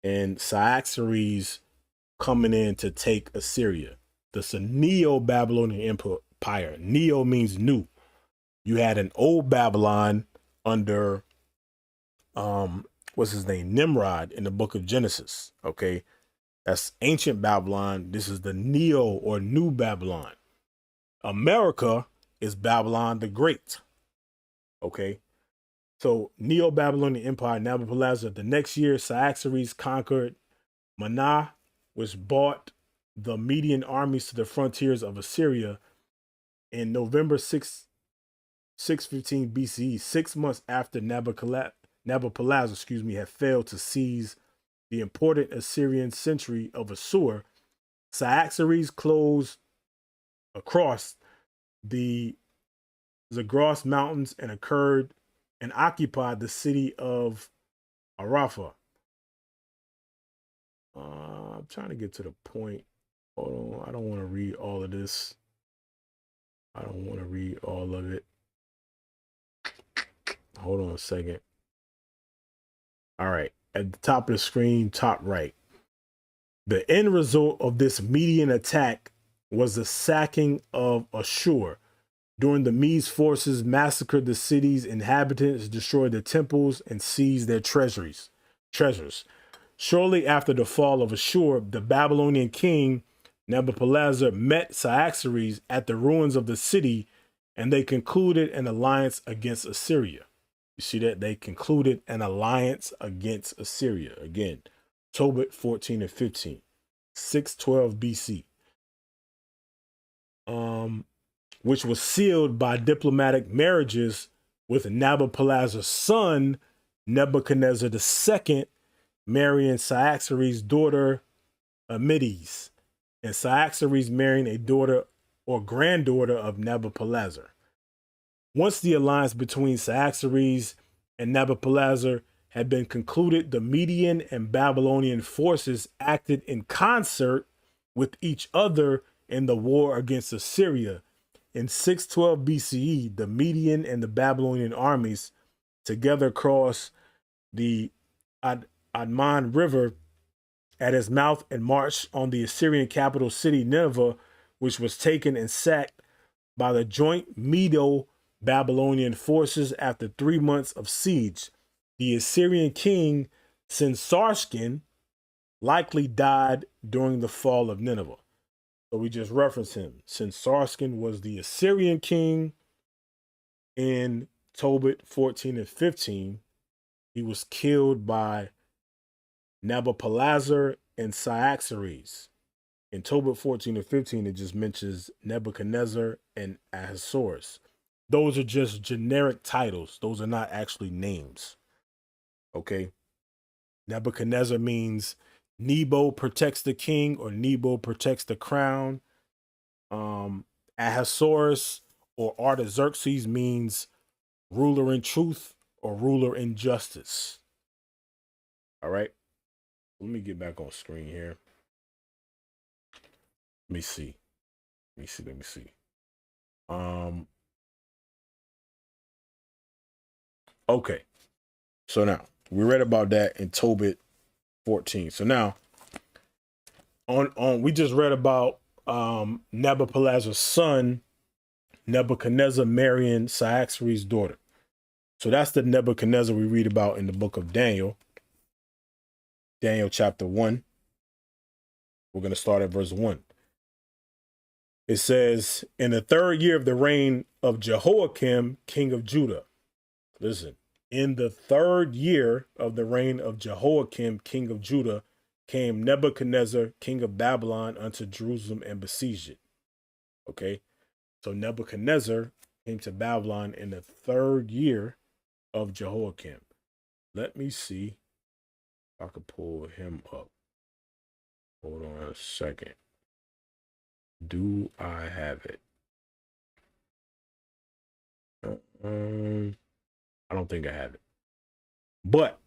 and Cyaxares coming in to take Assyria. This is a Neo-Babylonian Empire. Neo means new. You had an old Babylon under, what's his name? Nimrod in the book of Genesis. Okay. That's ancient Babylon. This is the Neo or new Babylon. America is Babylon the Great. Okay. So Neo-Babylonian Empire, Nabopolassar. The next year, Cyaxares conquered Manah, which brought the Median armies to the frontiers of Assyria in November 615 BCE, 6 months after Nabopolassar, had failed to seize the important Assyrian century of Assur. Cyaxares closed across the Zagros Mountains and occupied the city of Arapha. I'm trying to get to the point. Hold on. I don't want to read all of this. I don't want to read all of it. Hold on a second. All right. At the top of the screen, top right. The end result of this Median attack was the sacking of Ashur. During the Medes forces massacred the city's inhabitants, destroyed their temples, and seized their treasures. Shortly after the fall of Ashur, the Babylonian king Nabopolassar met Cyaxares at the ruins of the city, and they concluded an alliance against Assyria. You see that? They concluded an alliance against Assyria. Again, Tobit 14 and 15, 612 BC. which was sealed by diplomatic marriages with Nabopolassar's son, Nebuchadnezzar II, marrying Cyaxares' daughter, Amides, and Cyaxares marrying a daughter or granddaughter of Nabopolassar. Once the alliance between Cyaxares and Nabopolassar had been concluded, the Median and Babylonian forces acted in concert with each other in the war against Assyria. In 612 BCE, the Median and the Babylonian armies together crossed the Adman River at its mouth and marched on the Assyrian capital city Nineveh, which was taken and sacked by the joint Medo-Babylonian forces after 3 months of siege. The Assyrian king Sennacherib likely died during the fall of Nineveh. So we just referenced him. Sennacherib was the Assyrian king in Tobit 14 and 15. He was killed by Nabopolassar and Cyaxares. In Tobit 14 and 15, it just mentions Nebuchadnezzar and Ahasuerus. Those are just generic titles. Those are not actually names. Okay. Nebuchadnezzar means Nebo protects the king or Nebo protects the crown. Ahasuerus or Artaxerxes means ruler in truth or ruler in justice. All right. Let me get back on screen here. Let me see. Okay. So now we read about that in Tobit 14. So now on we just read about Nabopolassar's son, Nebuchadnezzar marrying Cyaxares' daughter. So that's the Nebuchadnezzar we read about in the book of Daniel. Daniel chapter 1. We're going to start at verse 1. It says, in the 3rd year of the reign of Jehoiakim, king of Judah. Listen, in the 3rd year of the reign of Jehoiakim, king of Judah, came Nebuchadnezzar, king of Babylon, unto Jerusalem and besieged it. Okay, so Nebuchadnezzar came to Babylon in the 3rd year of Jehoiakim. Let me see if I could pull him up. Hold on a second. Do I have it? I don't think I have it. But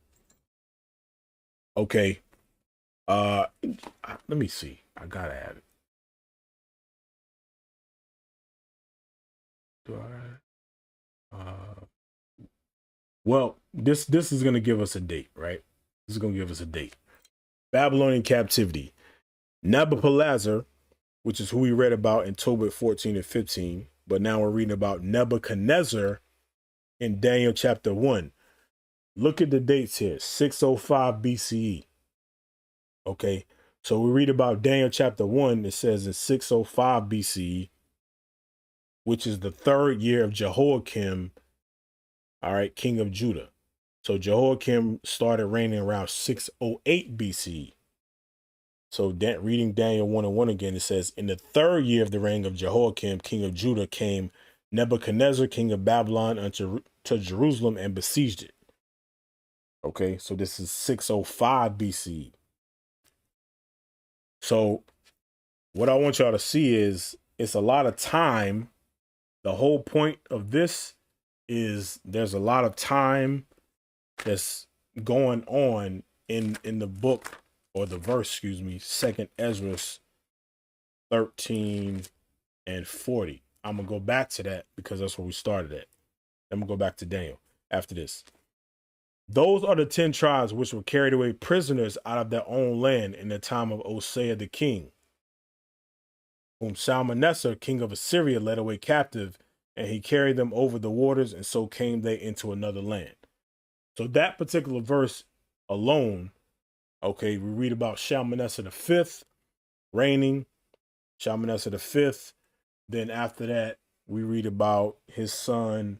okay. Let me see. I gotta have it. Do I? Well, this is gonna give us a date, right? This is gonna give us a date. Babylonian captivity. Nabopolassar, which is who we read about in Tobit 14 and 15, but now we're reading about Nebuchadnezzar in Daniel chapter 1. Look at the dates here, 605 BCE. Okay, so we read about Daniel chapter 1, it says in 605 BCE, which is the 3rd year of Jehoiakim, all right, king of Judah. So Jehoiakim started reigning around 608 BCE. So reading Daniel 1 and 1 again, it says, in the 3rd year of the reign of Jehoiakim, king of Judah, came Nebuchadnezzar, king of Babylon, to Jerusalem and besieged it. Okay, so this is 605 BCE. So what I want y'all to see is it's a lot of time. The whole point of this is there's a lot of time that's going on in the book, or the verse, excuse me, 2nd Esdras 13 and 40. I'm going to go back to that because that's where we started at. I'm going to go back to Daniel after this. Those are the 10 tribes which were carried away prisoners out of their own land in the time of Osea the king, whom Shalmaneser, king of Assyria, led away captive, and he carried them over the waters, and so came they into another land. So that particular verse alone, okay, we read about Shalmaneser V reigning, Shalmaneser V. Then after that, we read about his son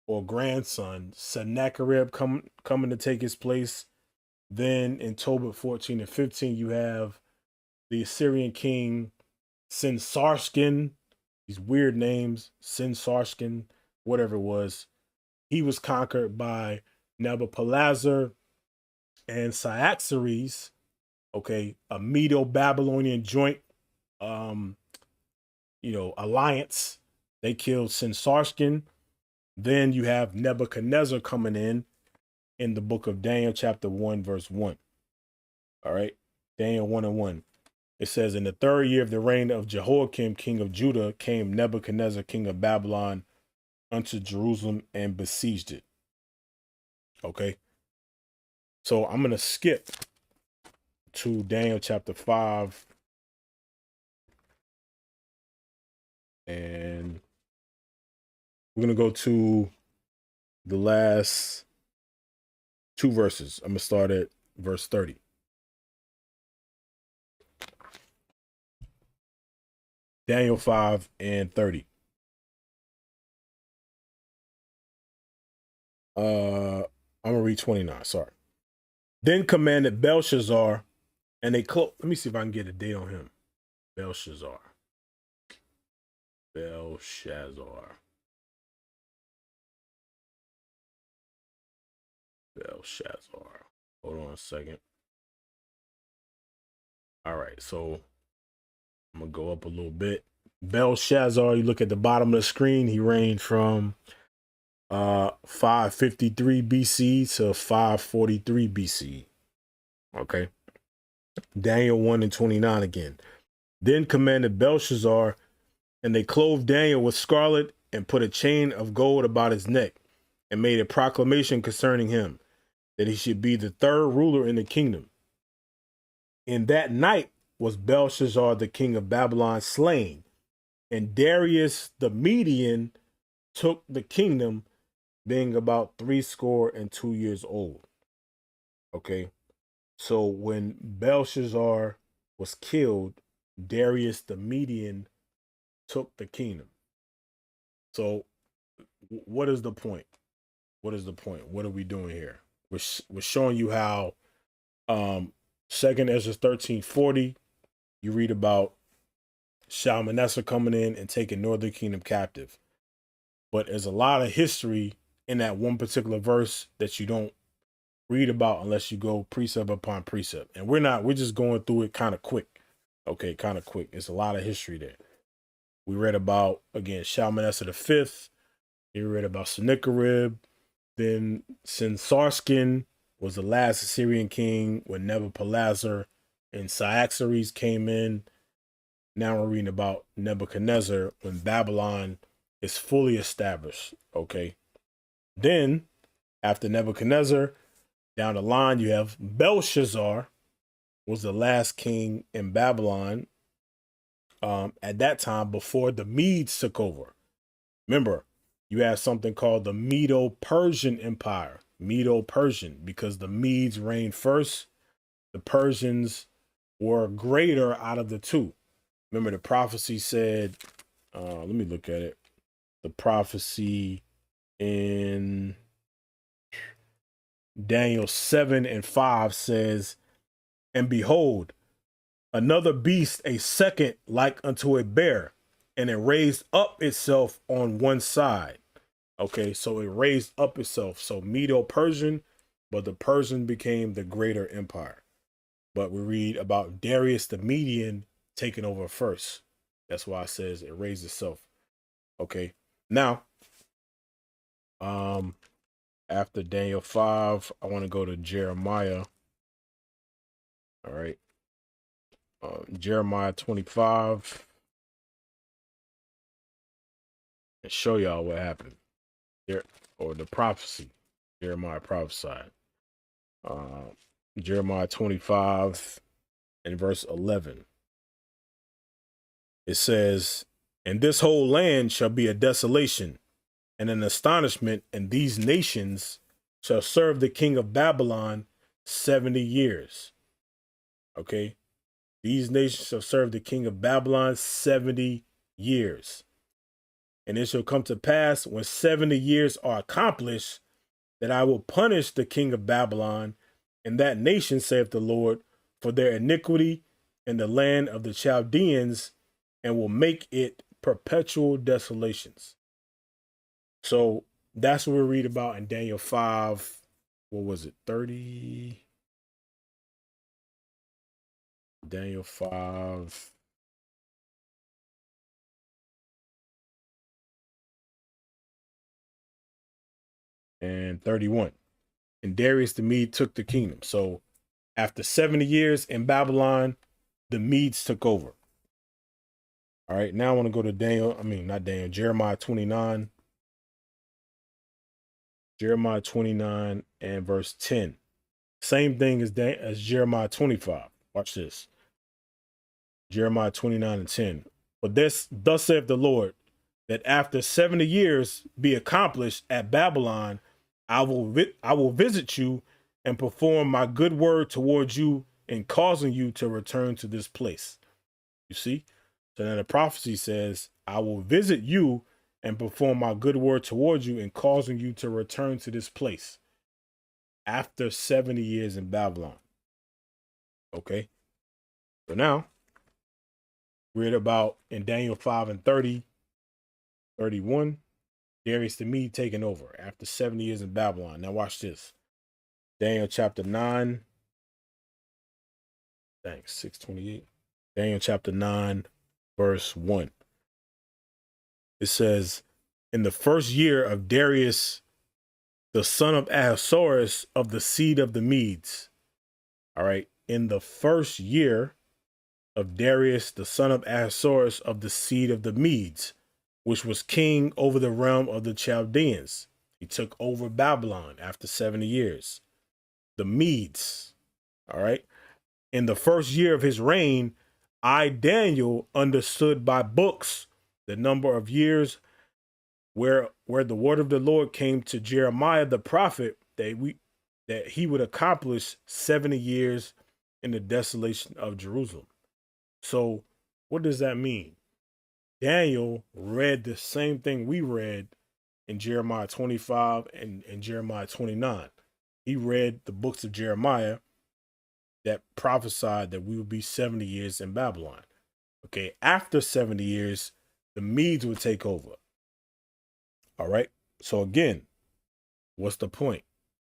or grandson, Sennacherib, coming to take his place. Then in Tobit 14 and 15, you have the Assyrian king Sennacherib these weird names, Sinsarskin, whatever it was. He was conquered by Nebuchadnezzar and Cyaxares, okay, a Medo-Babylonian joint, alliance. They killed Sinsarskin. Then you have Nebuchadnezzar coming in the book of Daniel, chapter 1, verse 1. All right, Daniel 1:1. It says, in the 3rd year of the reign of Jehoiakim, king of Judah, came Nebuchadnezzar, king of Babylon, unto Jerusalem and besieged it. Okay. So I'm going to skip to Daniel chapter 5. And we're going to go to the last 2 verses. I'm going to start at verse 30. Daniel 5 and 30. I'm going to read 29. Sorry. Then commanded Belshazzar, and they closed. Let me see if I can get a date on him. Belshazzar. Hold on a second. All right, so I'm going to go up a little bit. Belshazzar, you look at the bottom of the screen, he reigned from 553 BC to 543 BC. Okay. Daniel 1 and 29 again. Then commanded Belshazzar, and they clothed Daniel with scarlet and put a chain of gold about his neck and made a proclamation concerning him, that he should be the 3rd ruler in the kingdom. In that night was Belshazzar, the king of Babylon, slain, and Darius the Median took the kingdom, being about 62 years old. Okay. So when Belshazzar was killed, Darius the Median took the kingdom. So what is the point? What is the point? What are we doing here? We're showing you how 2nd Esdras 13:40, you read about Shalmaneser coming in and taking Northern Kingdom captive. But there's a lot of history in that one particular verse that you don't read about unless you go precept upon precept. And we're just going through it kind of quick. Okay, kind of quick. It's a lot of history there. We read about, again, Shalmaneser V. We read about Sennacherib. Then Sinsarskin was the last Assyrian king when Nebuchadnezzar and Cyaxares came in. Now we're reading about Nebuchadnezzar when Babylon is fully established. Okay. Then, after Nebuchadnezzar, down the line, you have Belshazzar, was the last king in Babylon at that time before the Medes took over. Remember, you have something called the Medo-Persian Empire. Medo-Persian, because the Medes reigned first. The Persians were greater out of the two. Remember, the prophecy said, let me look at it. The prophecy in Daniel 7 and 5 says, and behold, another beast, a second like unto a bear, and it raised up itself on one side. Okay, so it raised up itself. So Medo-Persian, but the Persian became the greater empire. But we read about Darius the Median taking over first. That's why it says it raised itself. Okay, now, after Daniel 5, I want to go to Jeremiah. All right. Jeremiah 25. And show y'all what happened. There, or the prophecy. Jeremiah prophesied. Jeremiah 25 and verse 11. It says, and this whole land shall be a desolation and an astonishment, and these nations shall serve the king of Babylon 70 years. Okay. These nations shall serve the king of Babylon 70 years. And it shall come to pass when 70 years are accomplished that I will punish the king of Babylon and that nation, saith the Lord, for their iniquity in the land of the Chaldeans, and will make it perpetual desolations. So that's what we read about in Daniel 5. What was it? 30. Daniel 5. And 31. And Darius the Mede took the kingdom. So after 70 years in Babylon, the Medes took over. All right, now I want to go to Jeremiah 29. Jeremiah 29 and verse 10. Same thing as Jeremiah 25. Watch this. Jeremiah 29 and 10. But thus saith the Lord, that after 70 years be accomplished at Babylon, I will visit you and perform my good word towards you in causing you to return to this place. You see? So then the prophecy says, I will visit you and perform my good word towards you in causing you to return to this place after 70 years in Babylon. Okay. So now we're about in Daniel 5 and 30, 31, Darius the Mede taking over after 70 years in Babylon. Now watch this. Daniel chapter 9. Thanks, 628. Daniel chapter 9, verse 1. It says, in the first year of Darius, the son of Ahasuerus of the seed of the Medes. All right. In the first year of Darius, the son of Ahasuerus of the seed of the Medes, which was king over the realm of the Chaldeans. He took over Babylon after 70 years. The Medes. All right. In the first year of his reign, I, Daniel, understood by books the number of years where the word of the Lord came to Jeremiah the prophet that he would accomplish 70 years in the desolation of Jerusalem. So what does that mean? Daniel read the same thing we read in Jeremiah 25 and Jeremiah 29. He read the books of Jeremiah that prophesied that we would be 70 years in Babylon. Okay, after 70 years, the Medes would take over. All right. So again, what's the point?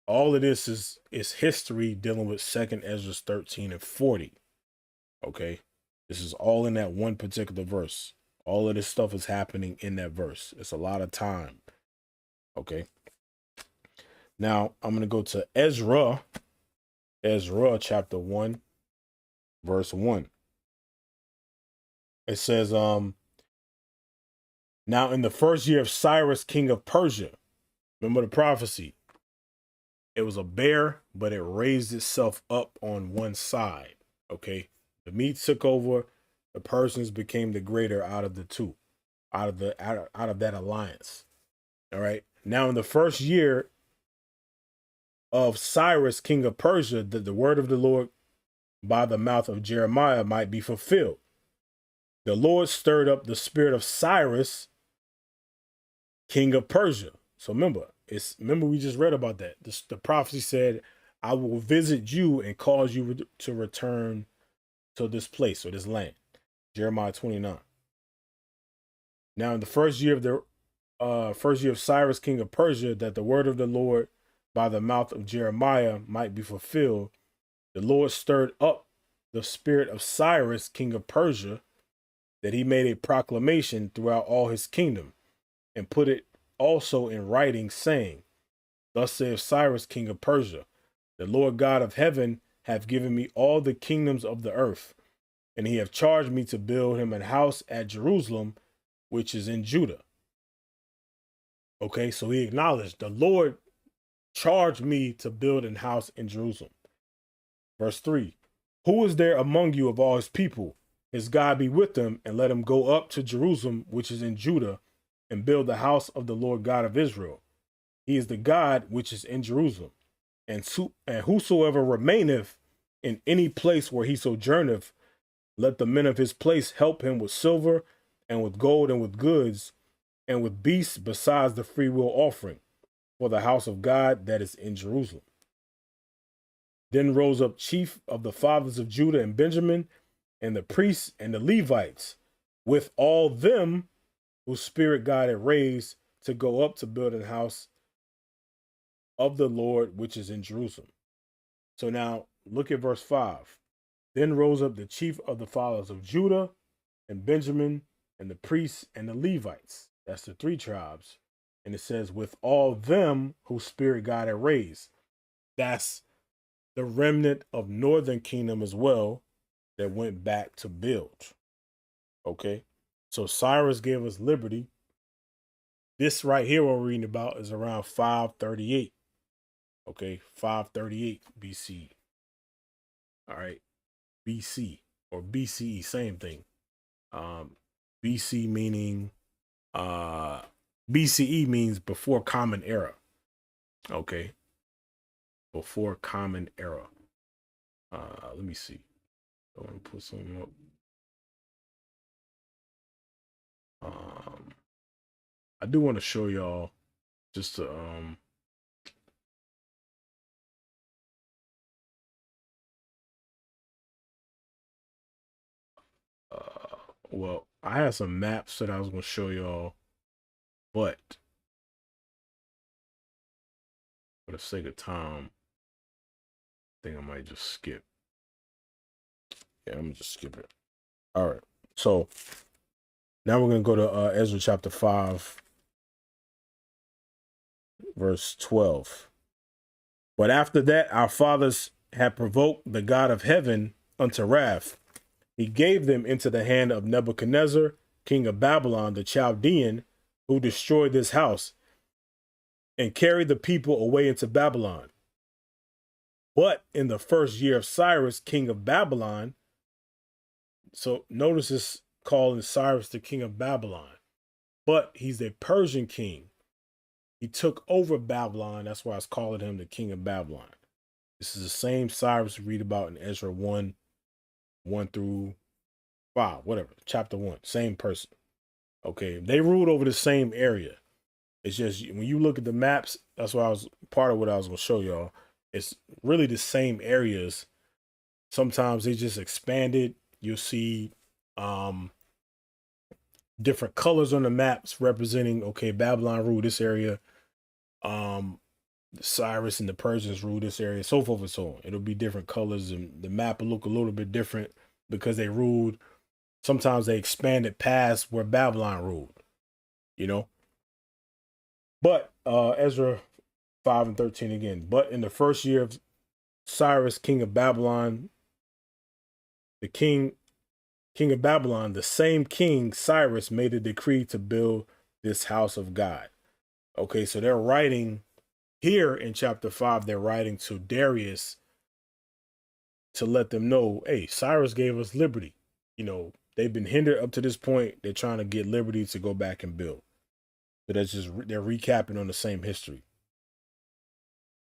All of this is history dealing with 2nd Esdras 13 and 40. Okay. This is all in that one particular verse. All of this stuff is happening in that verse. It's a lot of time. Okay. Now I'm going to go to Ezra chapter 1, verse 1. It says, now in the first year of Cyrus, king of Persia, remember the prophecy, it was a bear, but it raised itself up on one side. Okay. The Medes took over. The Persians became the greater out of the two, out of that alliance. All right. Now in the first year of Cyrus, king of Persia, that the word of the Lord by the mouth of Jeremiah might be fulfilled. The Lord stirred up the spirit of Cyrus, king of Persia. So remember we just read about that. The prophecy said, I will visit you and cause you to return to this place or this land. Jeremiah 29. Now in the first year of Cyrus, king of Persia, that the word of the Lord by the mouth of Jeremiah might be fulfilled, the Lord stirred up the spirit of Cyrus, king of Persia, that he made a proclamation throughout all his kingdom, and put it also in writing, saying, thus saith Cyrus, king of Persia, the Lord God of heaven hath given me all the kingdoms of the earth, and he hath charged me to build him an house at Jerusalem, which is in Judah. Okay, so he acknowledged the Lord charged me to build an house in Jerusalem. Verse 3, who is there among you of all his people? His God be with them, and let him go up to Jerusalem, which is in Judah, and build the house of the Lord God of Israel. He is the God which is in Jerusalem. And whosoever remaineth in any place where he sojourneth, let the men of his place help him with silver and with gold and with goods and with beasts besides the freewill offering for the house of God that is in Jerusalem. Then rose up chief of the fathers of Judah and Benjamin, and the priests and the Levites, with all them whose spirit God had raised to go up to build an house of the Lord, which is in Jerusalem. So now look at verse 5. Then rose up the chief of the fathers of Judah and Benjamin and the priests and the Levites. That's the 3 tribes. And it says, with all them whose spirit God had raised. That's the remnant of northern kingdom as well that went back to build. Okay. So Cyrus gave us liberty. This right here what we're reading about is around 538. Okay. 538 BC. All right. BC or BCE, same thing. BC meaning BCE means before common era. Okay. Before common era. Let me see. I want to put something up. I do want to show y'all just to well, I had some maps that I was going to show y'all, but for the sake of time, I think I might just skip. Yeah, I'm gonna just skip it. All right. So now we're going to go to Ezra chapter 5, verse 12. But after that, our fathers had provoked the God of heaven unto wrath. He gave them into the hand of Nebuchadnezzar, king of Babylon, the Chaldean, who destroyed this house and carried the people away into Babylon. But in the first year of Cyrus, king of Babylon, so notice this calling Cyrus the king of Babylon, but he's a Persian king. He took over Babylon. That's why it's calling him the king of Babylon. This is the same Cyrus we read about in Ezra 1 through 5, whatever, chapter 1, same person. Okay, they ruled over the same area. It's just when you look at the maps, that's why I was part of what I was going to show y'all. It's really the same areas. Sometimes they just expanded. You'll see different colors on the maps representing, okay, Babylon ruled this area. Cyrus and the Persians ruled this area, so forth and so on. It'll be different colors, and the map will look a little bit different because they ruled. Sometimes they expanded past where Babylon ruled, you know. But Ezra 5 and 13 again. But in the first year of Cyrus, king of Babylon, the king of Babylon, the same king Cyrus made a decree to build this house of God. Okay, so they're writing here in chapter 5, they're writing to Darius to let them know, hey, Cyrus gave us liberty. You know, they've been hindered up to this point. They're trying to get liberty to go back and build. So that's just, they're recapping on the same history.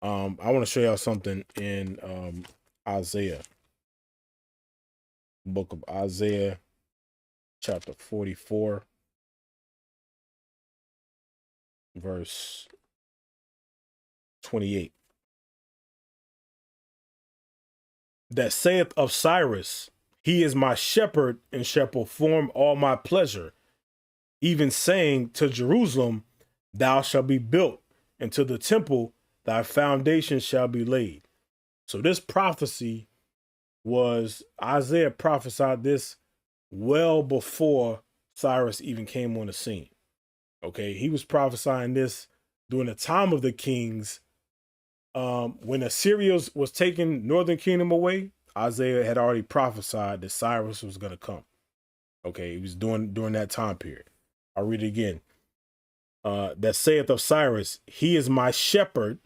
I want to show y'all something in Isaiah. Book of Isaiah, chapter 44, verse 28. That saith of Cyrus, he is my shepherd and shall perform all my pleasure, even saying to Jerusalem, thou shalt be built, and to the temple thy foundation shall be laid. So this prophecy was, Isaiah prophesied this well before Cyrus even came on the scene. Okay, he was prophesying this during the time of the kings. When Assyria was taking northern kingdom away, Isaiah had already prophesied that Cyrus was going to come. Okay, he was during that time period. I'll read it again. That saith of Cyrus, he is my shepherd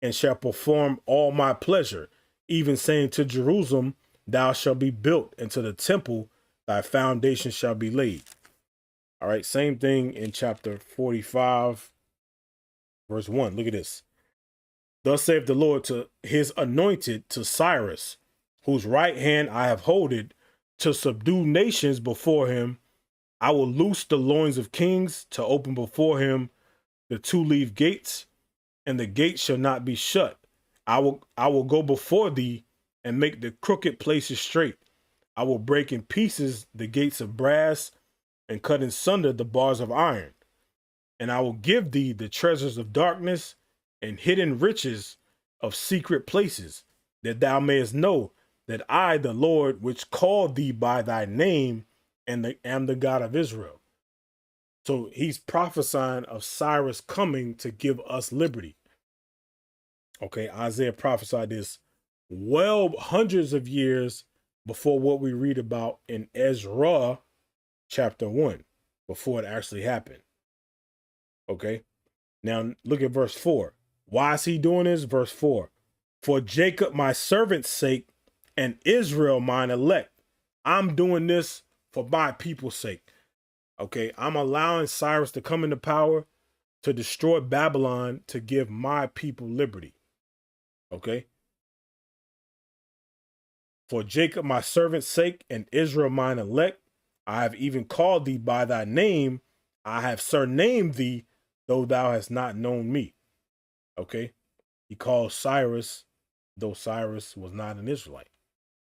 and shall perform all my pleasure, even saying to Jerusalem, thou shalt be built, and to the temple thy foundation shall be laid. All right, same thing in chapter 45, verse 1. Look at this. Thus saith the Lord to his anointed, to Cyrus, whose right hand I have holded, to subdue nations before him. I will loose the loins of kings, to open before him the 2-leaf gates, and the gates shall not be shut. I will go before thee and make the crooked places straight. I will break in pieces the gates of brass and cut in sunder the bars of iron. And I will give thee the treasures of darkness and hidden riches of secret places, that thou mayest know that I, the Lord, which called thee by thy name, am the God of Israel. So he's prophesying of Cyrus coming to give us liberty. Okay, Isaiah prophesied this well hundreds of years before what we read about in Ezra chapter 1, before it actually happened. Okay, now look at verse 4. Why is he doing this? Verse 4. For Jacob my servant's sake and Israel mine elect. I'm doing this for my people's sake. Okay, I'm allowing Cyrus to come into power to destroy Babylon to give my people liberty. Okay. For Jacob my servant's sake and Israel mine elect, I have even called thee by thy name. I have surnamed thee, though thou hast not known me. Okay. He calls Cyrus, though Cyrus was not an Israelite.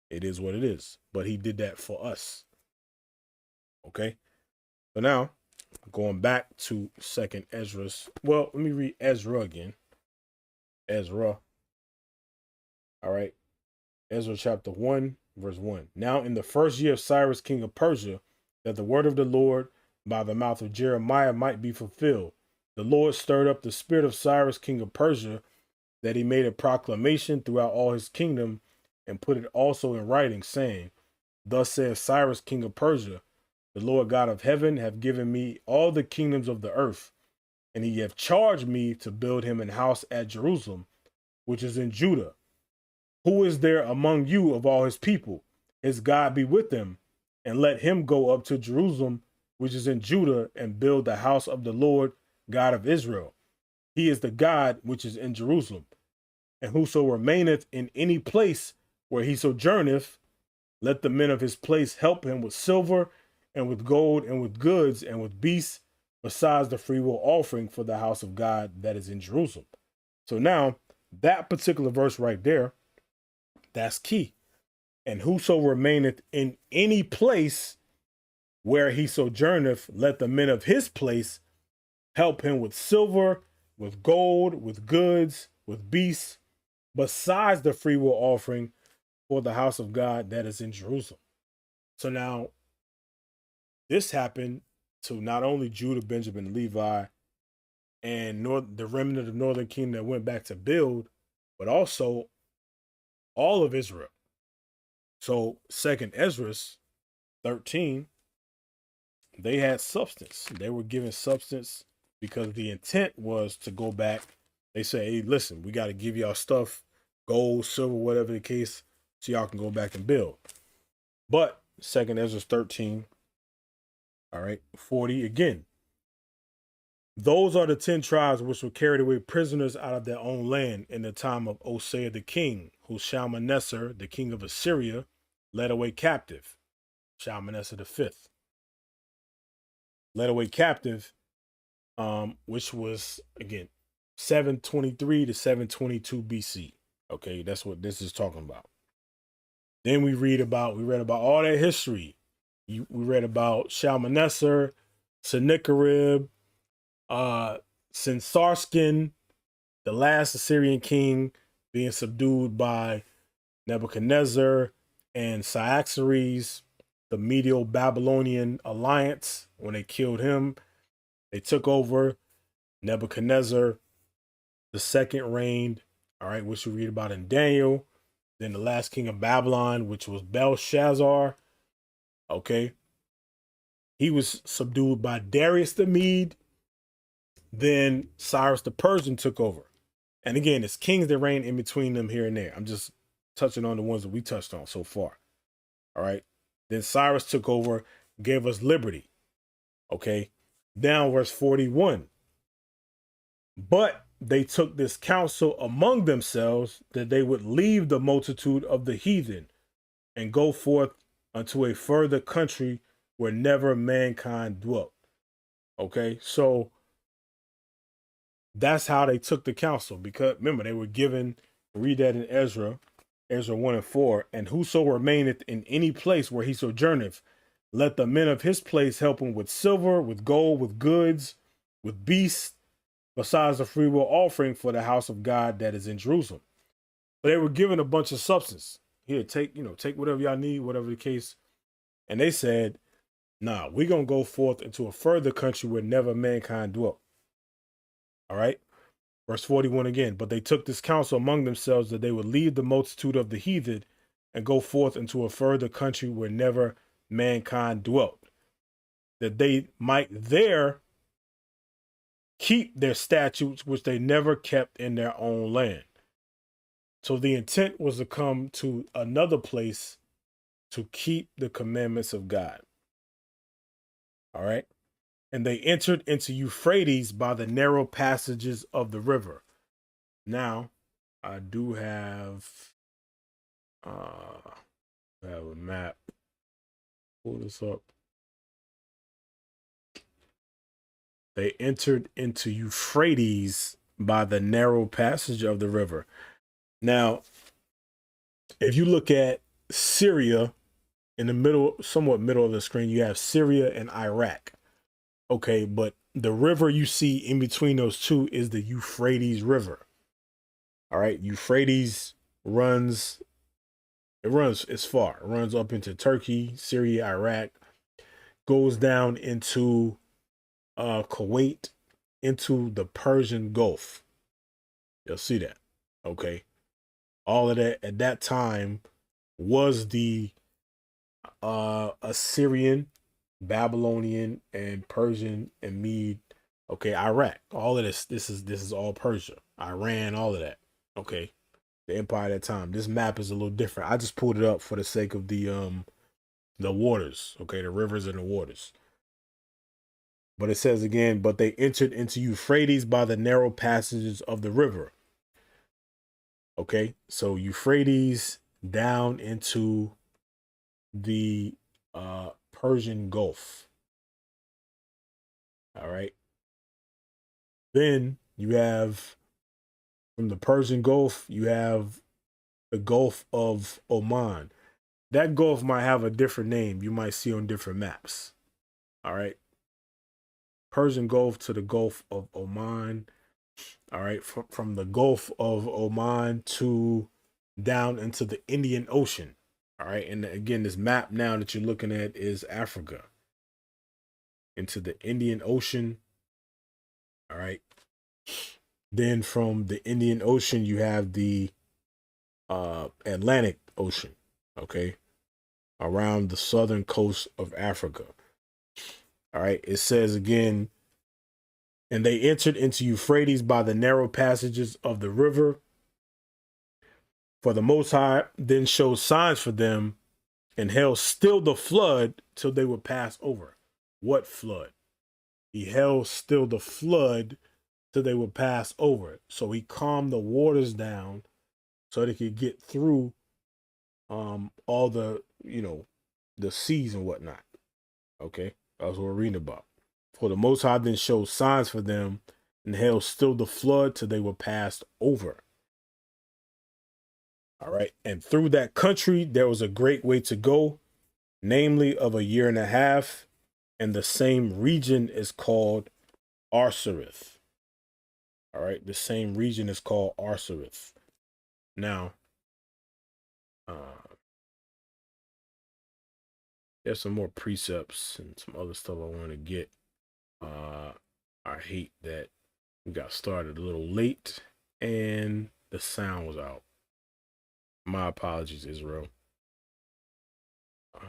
It is what it is. But he did that for us. Okay. So now, going back to 2nd Esdras. Well, let me read Ezra again. Ezra. All right. Ezra chapter 1, verse 1. Now in the first year of Cyrus, king of Persia, that the word of the Lord by the mouth of Jeremiah might be fulfilled, the Lord stirred up the spirit of Cyrus, king of Persia, that he made a proclamation throughout all his kingdom and put it also in writing, saying, Thus saith Cyrus, king of Persia, the Lord God of heaven hath given me all the kingdoms of the earth, and he hath charged me to build him an house at Jerusalem, which is in Judah. Who is there among you of all his people? His God be with him, and let him go up to Jerusalem, which is in Judah, and build the house of the Lord God of Israel. He is the God which is in Jerusalem. And whoso remaineth in any place where he sojourneth, let the men of his place help him with silver and with gold and with goods and with beasts, besides the freewill offering for the house of God that is in Jerusalem. So now, that particular verse right there, that's key. And whoso remaineth in any place where he sojourneth, let the men of his place help him with silver, with gold, with goods, with beasts, besides the freewill offering for the house of God that is in Jerusalem. So now, this happened to not only Judah, Benjamin, Levi, and the remnant of the northern kingdom that went back to build, but also all of Israel. So 2nd Esdras 13, they had substance. They were given substance because the intent was to go back. They say, hey, listen, we got to give y'all stuff, gold, silver, whatever the case, so y'all can go back and build. But 2nd Esdras 13, all right, 40 again. Those are the 10 tribes which were carried away prisoners out of their own land in the time of Osea the king, who Shalmaneser, the king of Assyria, led away captive. Shalmaneser the fifth led away captive, which was, again, 723 to 722 BC. Okay, that's what this is talking about. Then we read about all that history. We read about Shalmaneser, Sennacherib, Sensarskin, the last Assyrian king, being subdued by Nebuchadnezzar, and Cyaxares, the Medo-Babylonian alliance. When they killed him, they took over. Nebuchadnezzar the second reigned, all right, which we read about in Daniel. Then the last king of Babylon, which was Belshazzar, okay, he was subdued by Darius the Mede. Then Cyrus the Persian took over. And again, it's kings that reign in between them here and there. I'm just touching on the ones that we touched on so far. All right. Then Cyrus took over, gave us liberty. Okay. Down verse 41. But they took this counsel among themselves that they would leave the multitude of the heathen and go forth unto a further country where never mankind dwelt. Okay. So that's how they took the counsel, because remember, they were given, read that in Ezra 1 and 4, and whoso remaineth in any place where he sojourneth, Let the men of his place help him with silver, with gold, with goods, with beasts, besides the freewill offering for the house of God that is in Jerusalem. But they were given a bunch of substance. Here, take whatever y'all need, whatever the case. And they said, nah, we're going to go forth into a further country where never mankind dwelt. All right. Verse 41 again. But they took this counsel among themselves that they would leave the multitude of the heathen and go forth into a further country where never mankind dwelt, that they might there keep their statutes, which they never kept in their own land. So the intent was to come to another place to keep the commandments of God. All right. And they entered into Euphrates by the narrow passages of the river. Now, I do have a map. Pull this up. They entered into Euphrates by the narrow passage of the river. Now, if you look at Syria in the middle, somewhat middle of the screen, you have Syria and Iraq. Okay, but the river you see in between those two is the Euphrates River. All right, Euphrates it's far. It runs up into Turkey, Syria, Iraq, goes down into Kuwait, into the Persian Gulf. You'll see that. Okay. All of that at that time was the Assyrian, Babylonian, and Persian and Mede. Okay, Iraq. All of this is all Persia. Iran, all of that. Okay. The empire at that time. This map is a little different. I just pulled it up for the sake of the waters. Okay, the rivers and the waters. But it says again, but they entered into Euphrates by the narrow passages of the river. Okay, so Euphrates down into the Persian Gulf. All right. Then you have, from the Persian Gulf, you have the Gulf of Oman. That Gulf might have a different name. You might see on different maps. All right. Persian Gulf to the Gulf of Oman. All right. From the Gulf of Oman to down into the Indian Ocean. All right. And again, this map now that you're looking at is Africa. Into the Indian Ocean. All right. Then from the Indian Ocean, you have the Atlantic Ocean. Okay. Around the southern coast of Africa. All right. It says again, and they entered into Euphrates by the narrow passages of the river. For the Most High then showed signs for them, and held still the flood till they would pass over. What flood? He held still the flood till they would pass over. So he calmed the waters down so they could get through all the, the seas and whatnot. Okay, that's what we're reading about. For the Most High then showed signs for them, and held still the flood till they were passed over. All right. And through that country, there was a great way to go, namely of a year and a half. And the same region is called Arsareth. All right. The same region is called Arsareth. Now, there's some more precepts and some other stuff I want to get. I hate that we got started a little late and the sound was out. My apologies, Israel. Let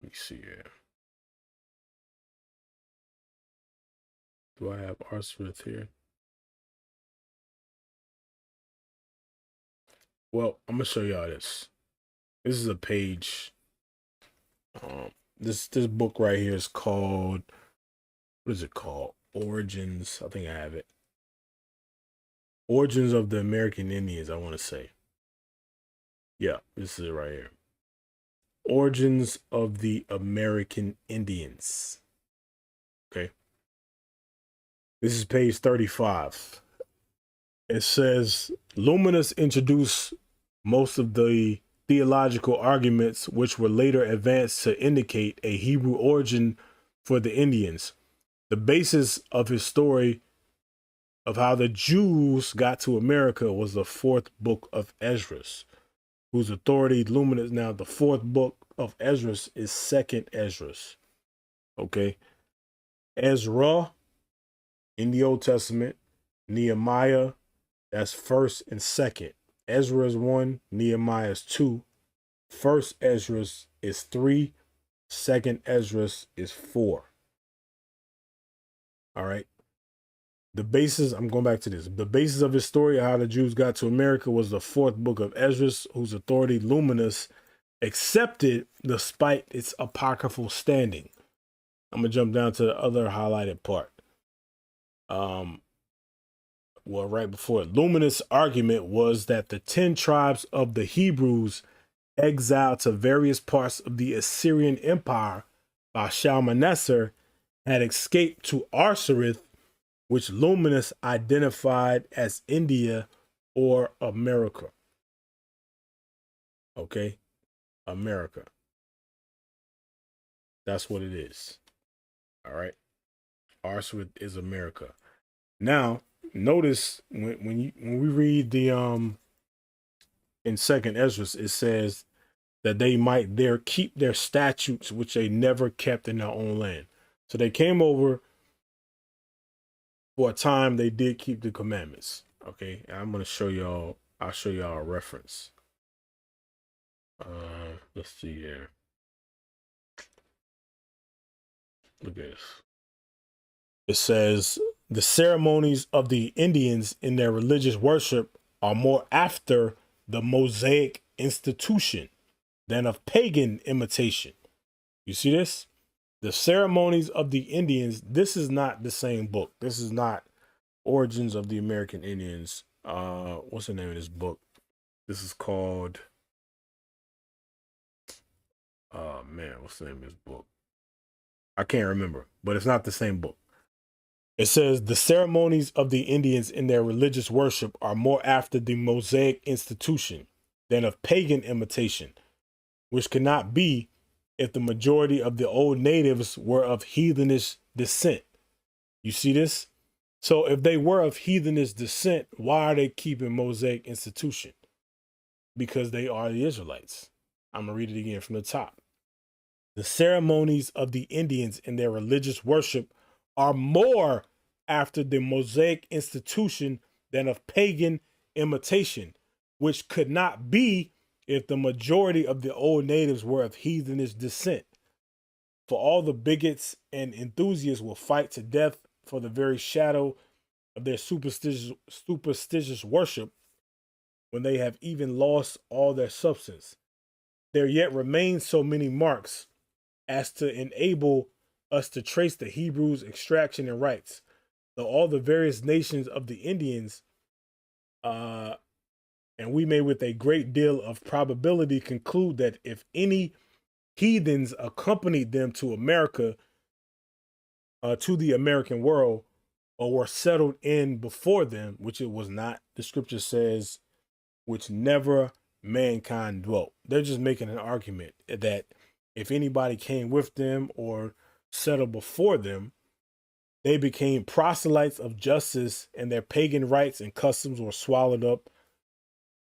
me see here. Do I have Arsareth here? Well, I'm gonna show y'all this. This is a page. This book right here is called, what is it called? Origins. I think I have it. Origins of the American Indians, I want to say. Yeah, this is it right here. Origins of the American Indians. Okay. This is page 35. It says, Luminous introduced most of these theological arguments which were later advanced to indicate a Hebrew origin for the Indians. The basis of his story of how the Jews got to America was the fourth book of Esdras, whose authority luminous. Now, the fourth book of Esdras is second Esdras. Okay. Ezra in the Old Testament, Nehemiah, that's first and second. Ezra is 1, Nehemiah is 2. First Esdras is 3, second Esdras is 4. All right. The basis, I'm going back to this. The basis of his story of how the Jews got to America was the fourth book of Esdras, whose authority Luminous accepted despite its apocryphal standing. I'm going to jump down to the other highlighted part. Well, right before it, Luminous' argument was that the 10 tribes of the Hebrews exiled to various parts of the Assyrian Empire by Shalmaneser had escaped to Arsareth, which Luminous identified as India or America. Okay, America. That's what it is. All right, Arsareth is America. Now, notice when we read the in second Esdras, it says that they might there keep their statutes which they never kept in their own land. So they came over for a time. They did keep the commandments. Okay, and I'm gonna show y'all. I'll show y'all a reference. Let's see here. Look at this. It says the ceremonies of the Indians in their religious worship are more after the Mosaic institution than of pagan imitation. You see this? The ceremonies of the Indians. This is not the same book. This is not Origins of the American Indians. What's the name of this book? This is called, oh man, what's the name of this book? I can't remember, but it's not the same book. It says the ceremonies of the Indians in their religious worship are more after the Mosaic institution than of pagan imitation, which cannot be if the majority of the old natives were of heathenish descent. You see this? So if they were of heathenish descent, why are they keeping Mosaic institution? Because they are the Israelites. I'm going to read it again from the top. The ceremonies of the Indians in their religious worship are more after the Mosaic institution than of pagan imitation, which could not be if the majority of the old natives were of heathenish descent. For all the bigots and enthusiasts will fight to death for the very shadow of their superstitious worship when they have even lost all their substance. There yet remain so many marks as to enable us to trace the Hebrews' extraction and rights, though all the various nations of the Indians, and we may with a great deal of probability conclude that if any heathens accompanied them to America, to the American world, or were settled in before them, which it was not, the scripture says, which never mankind dwelt. They're just making an argument that if anybody came with them or settled before them, they became proselytes of justice, and their pagan rites and customs were swallowed up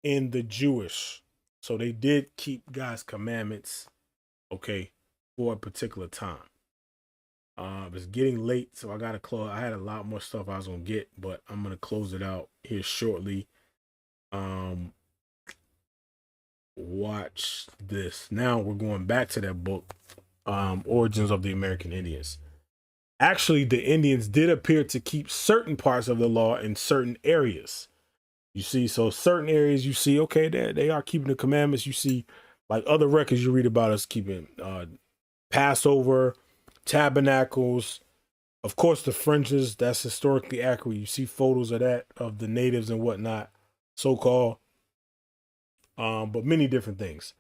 in the Jewish. So they did keep God's commandments, okay, for a particular time. It's getting late, so I gotta close. I had a lot more stuff I was gonna get, but I'm gonna close it out here shortly. Watch this. Now we're going back to that book, Origins of the American Indians. Actually, the Indians did appear to keep certain parts of the law in certain areas. You see, so certain areas you see, okay, they are keeping the commandments. You see, like other records you read about us keeping Passover, tabernacles, of course, the fringes. That's historically accurate. You see photos of that, of the natives and whatnot, so-called, but many different things.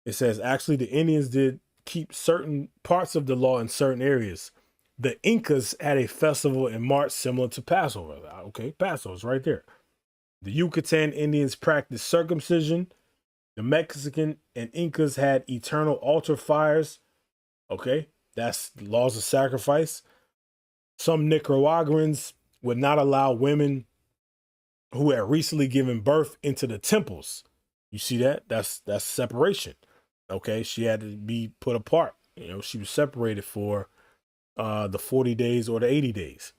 It says, actually, the Indians did keep certain parts of the law in certain areas. The Incas had a festival in March similar to Passover. Okay, Passover's right there. The Yucatan Indians practiced circumcision. The Mexican and Incas had eternal altar fires. Okay, that's laws of sacrifice. Some Nicaraguans would not allow women who had recently given birth into the temples. You see that? That's separation. Okay, she had to be put apart. She was separated for the 40 days or the 80 days.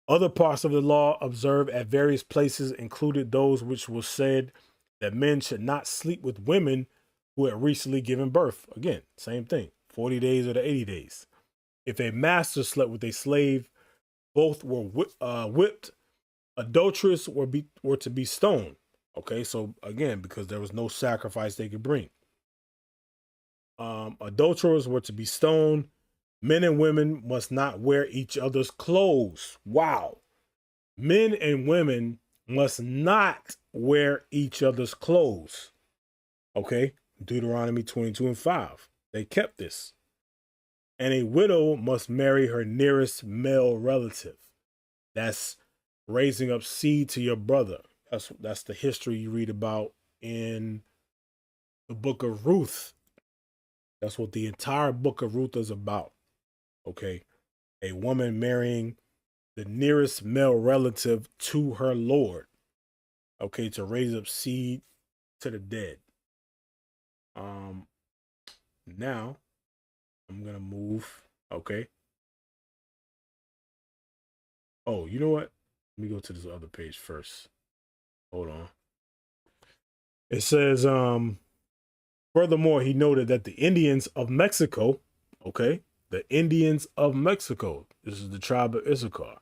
Other parts of the law observed at various places included those which was said that men should not sleep with women who had recently given birth. Again, same thing, 40 days or the 80 days. If a master slept with a slave, both were whipped. Adulterers were to be stoned. Okay, so again, because there was no sacrifice they could bring. Adulterers were to be stoned. Men and women must not wear each other's clothes. Wow. Men and women must not wear each other's clothes. Okay, Deuteronomy 22:5. They kept this. And a widow must marry her nearest male relative. That's raising up seed to your brother. That's the history you read about in the book of Ruth. That's what the entire book of Ruth is about. Okay, a woman marrying the nearest male relative to her lord. Okay, to raise up seed to the dead. Now I'm gonna move. Okay. Oh, you know what? Let me go to this other page first. Hold on. It says, furthermore, he noted that the Indians of Mexico, okay, the Indians of Mexico, this is the tribe of Issachar,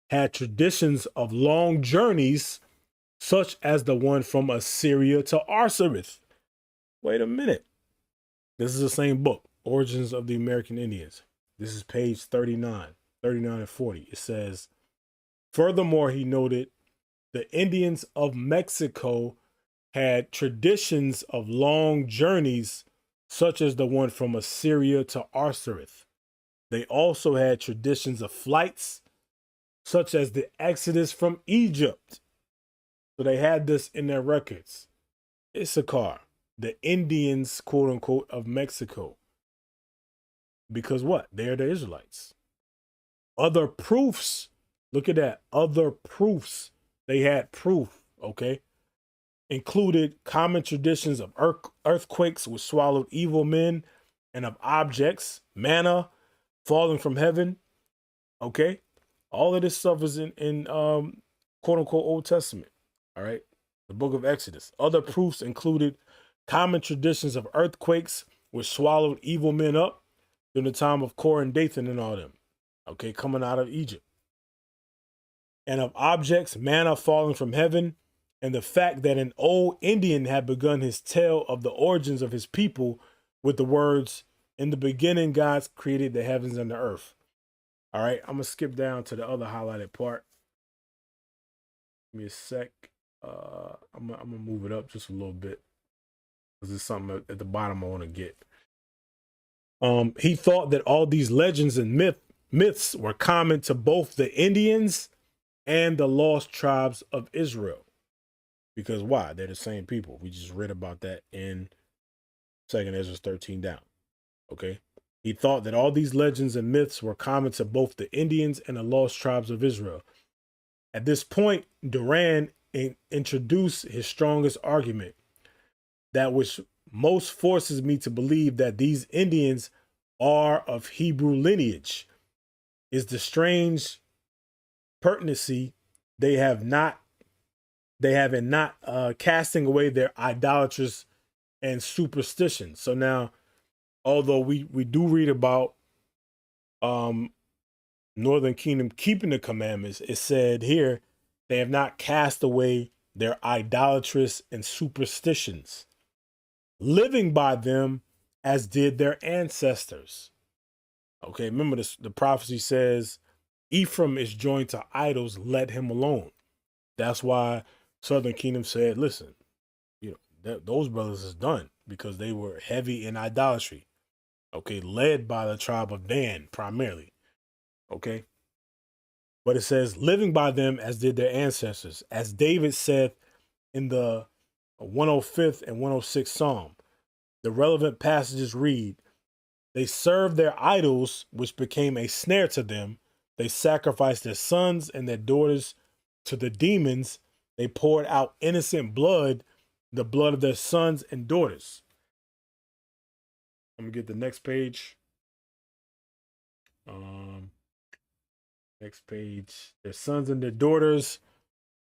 had traditions of long journeys, such as the one from Assyria to Arsareth. Wait a minute. This is the same book, Origins of the American Indians. This is page 39 and 40. It says, furthermore, he noted the Indians of Mexico had traditions of long journeys, such as the one from Assyria to Arsareth. They also had traditions of flights, such as the Exodus from Egypt. So they had this in their records. Issachar, the Indians, quote unquote, of Mexico. Because what? They're the Israelites. Other proofs, look at that. Other proofs. They had proof, okay? Included common traditions of earthquakes which swallowed evil men, and of objects, manna falling from heaven. Okay? All of this stuff is in quote unquote Old Testament. All right. The book of Exodus. Other proofs included common traditions of earthquakes which swallowed evil men up during the time of Korah and Dathan and all them. Okay, coming out of Egypt. And of objects, manna falling from heaven, and the fact that an old Indian had begun his tale of the origins of his people with the words, in the beginning, God created the heavens and the earth. All right, I'm going to skip down to the other highlighted part. Give me a sec. I'm going to move it up just a little bit, because there's something at the bottom I want to get. He thought that all these legends and myths were common to both the Indians and the lost tribes of Israel. Because why? They're the same people. We just read about that in 2nd Esdras 13 down. Okay. He thought that all these legends and myths were common to both the Indians and the lost tribes of Israel. At this point, Duran introduced his strongest argument, that which most forces me to believe that these Indians are of Hebrew lineage, is the strange pertinency they have in not casting away their idolatries and superstition. So now, although we do read about Northern Kingdom keeping the commandments, it said here they have not cast away their idolatries and superstitions, living by them as did their ancestors. Okay, remember this, the prophecy says, Ephraim is joined to idols, let him alone. That's why Southern Kingdom said, listen, those brothers is done, because they were heavy in idolatry. Okay, led by the tribe of Dan primarily. Okay. But it says, living by them as did their ancestors. As David said in the 105th and 106th Psalm. The relevant passages read, they served their idols, which became a snare to them. They sacrificed their sons and their daughters to the demons. They poured out innocent blood, the blood of their sons and daughters. Let me get the next page. Next page. Their sons and their daughters,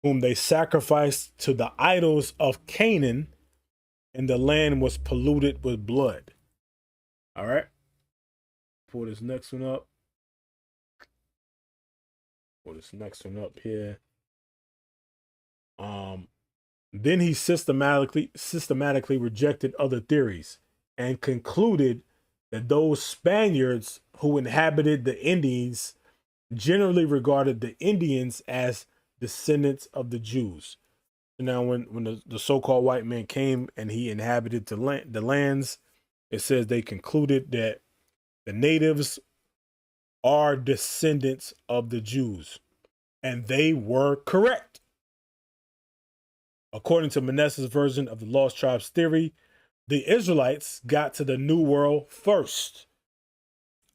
whom they sacrificed to the idols of Canaan, and the land was polluted with blood. All right. Pull this next one up. Pull this next one up here. Then he systematically rejected other theories and concluded that those Spaniards who inhabited the Indies generally regarded the Indians as descendants of the Jews. So now when the so-called white man came and he inhabited the lands, it says they concluded that the natives are descendants of the Jews. And they were correct. According to Manasseh's version of the Lost Tribes theory, the Israelites got to the New World first.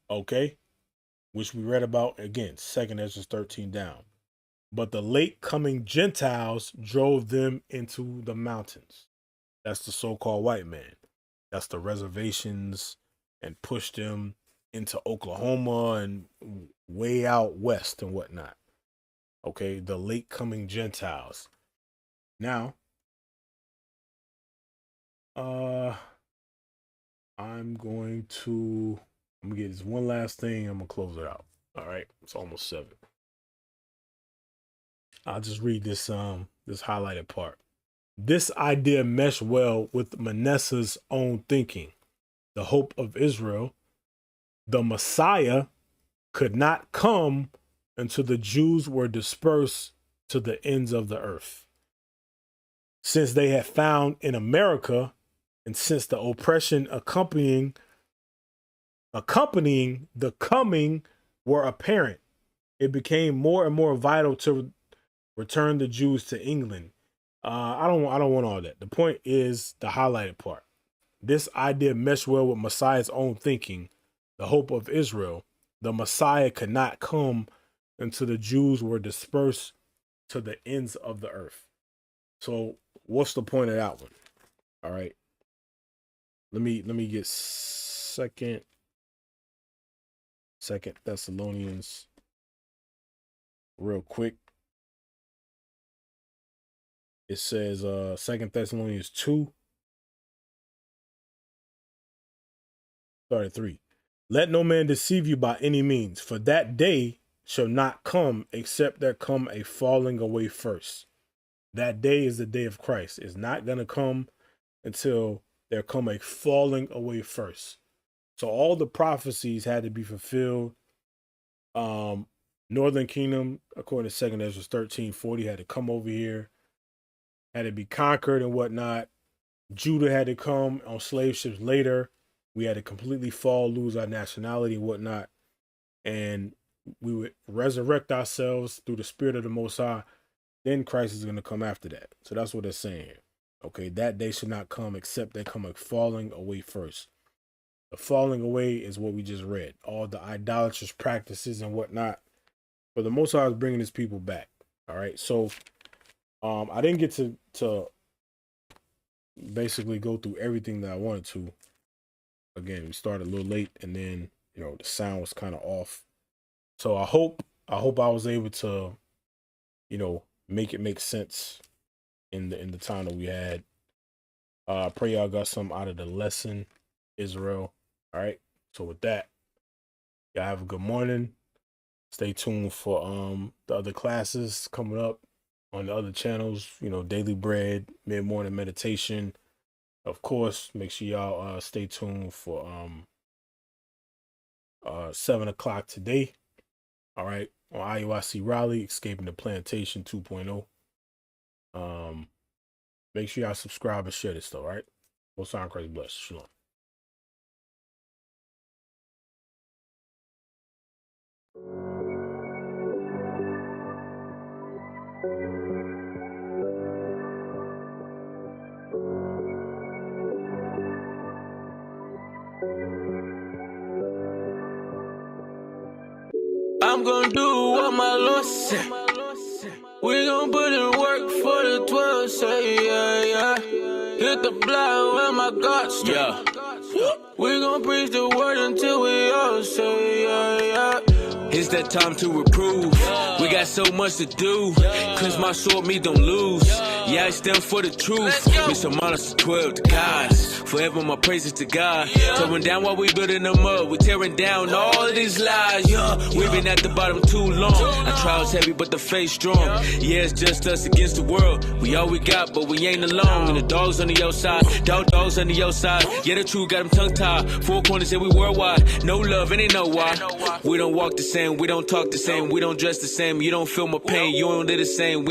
Okay? Which we read about again, 2nd Esdras 13 down. But the late coming Gentiles drove them into the mountains. That's the so-called white man. That's the reservations, and pushed them into Oklahoma and way out west and whatnot. Okay, the late coming Gentiles. Now, I'm gonna get this one last thing. I'm gonna close it out. All right, it's almost 7. I'll just read this this highlighted part. This idea meshed well with Manasseh's own thinking. The hope of Israel, the Messiah, could not come until the Jews were dispersed to the ends of the earth. Since they had found in America, and since the oppression accompanying the coming were apparent, it became more and more vital to return the Jews to England. I don't want all that. The point is the highlighted part. This idea meshed well with Messiah's own thinking. The hope of Israel, the Messiah could not come until the Jews were dispersed to the ends of the earth. So what's the point of that one? All right. Let me get second Thessalonians real quick. It says 2 Thessalonians 2:3. Let no man deceive you by any means, for that day shall not come except there come a falling away first. That day is the day of Christ. It's not going to come until there come a falling away first. So all the prophecies had to be fulfilled. Northern Kingdom, according to 2nd Esdras 13:40, had to come over here, had to be conquered and whatnot. Judah had to come on slave ships later. We had to completely lose our nationality and whatnot. And we would resurrect ourselves through the Spirit of the Most High. Then Christ is going to come after that. So that's what they're saying here. Okay, that day should not come except they come falling away first. The falling away is what we just read. All the idolatrous practices and whatnot. But the Most High is bringing his people back. All right, so I didn't get to basically go through everything that I wanted to. Again, we started a little late, and then the sound was kind of off. So I hope I was able to make it make sense in the time that we had. I pray y'all got something out of the lesson, Israel. All right. So with that, y'all have a good morning. Stay tuned for the other classes coming up on the other channels. Daily Bread, mid-morning meditation. Of course, make sure y'all stay tuned for 7 o'clock today. All right, on IUIC Raleigh, Escaping the Plantation 2.0. Make sure y'all subscribe and share this though, all right? Most High Christ bless. Shalom. I'm gonna do what my Lord said. We gon' put in work for the 12, say yeah, yeah. Hit the block when my God straight. Yeah. We gon' preach the word until we all say yeah, yeah. It's that time to reprove. We got so much to do. Cause my sword me don't lose. Yeah, I stand for the truth. Miss Amalis 12 to gods. Forever my praises to God. Tearing down while we building them up. We tearing down all of these lies. Yeah, we've been at the bottom too long. Our trials heavy, but the faith strong. Yeah, it's just us against the world. We all we got, but we ain't alone. And the dogs on the outside, dogs on the outside. Yeah, the truth got them tongue tied. Four corners and we worldwide. No love, and they know why. We don't walk the same, we don't talk the same, we don't dress the same. You don't feel my pain, you don't live the same.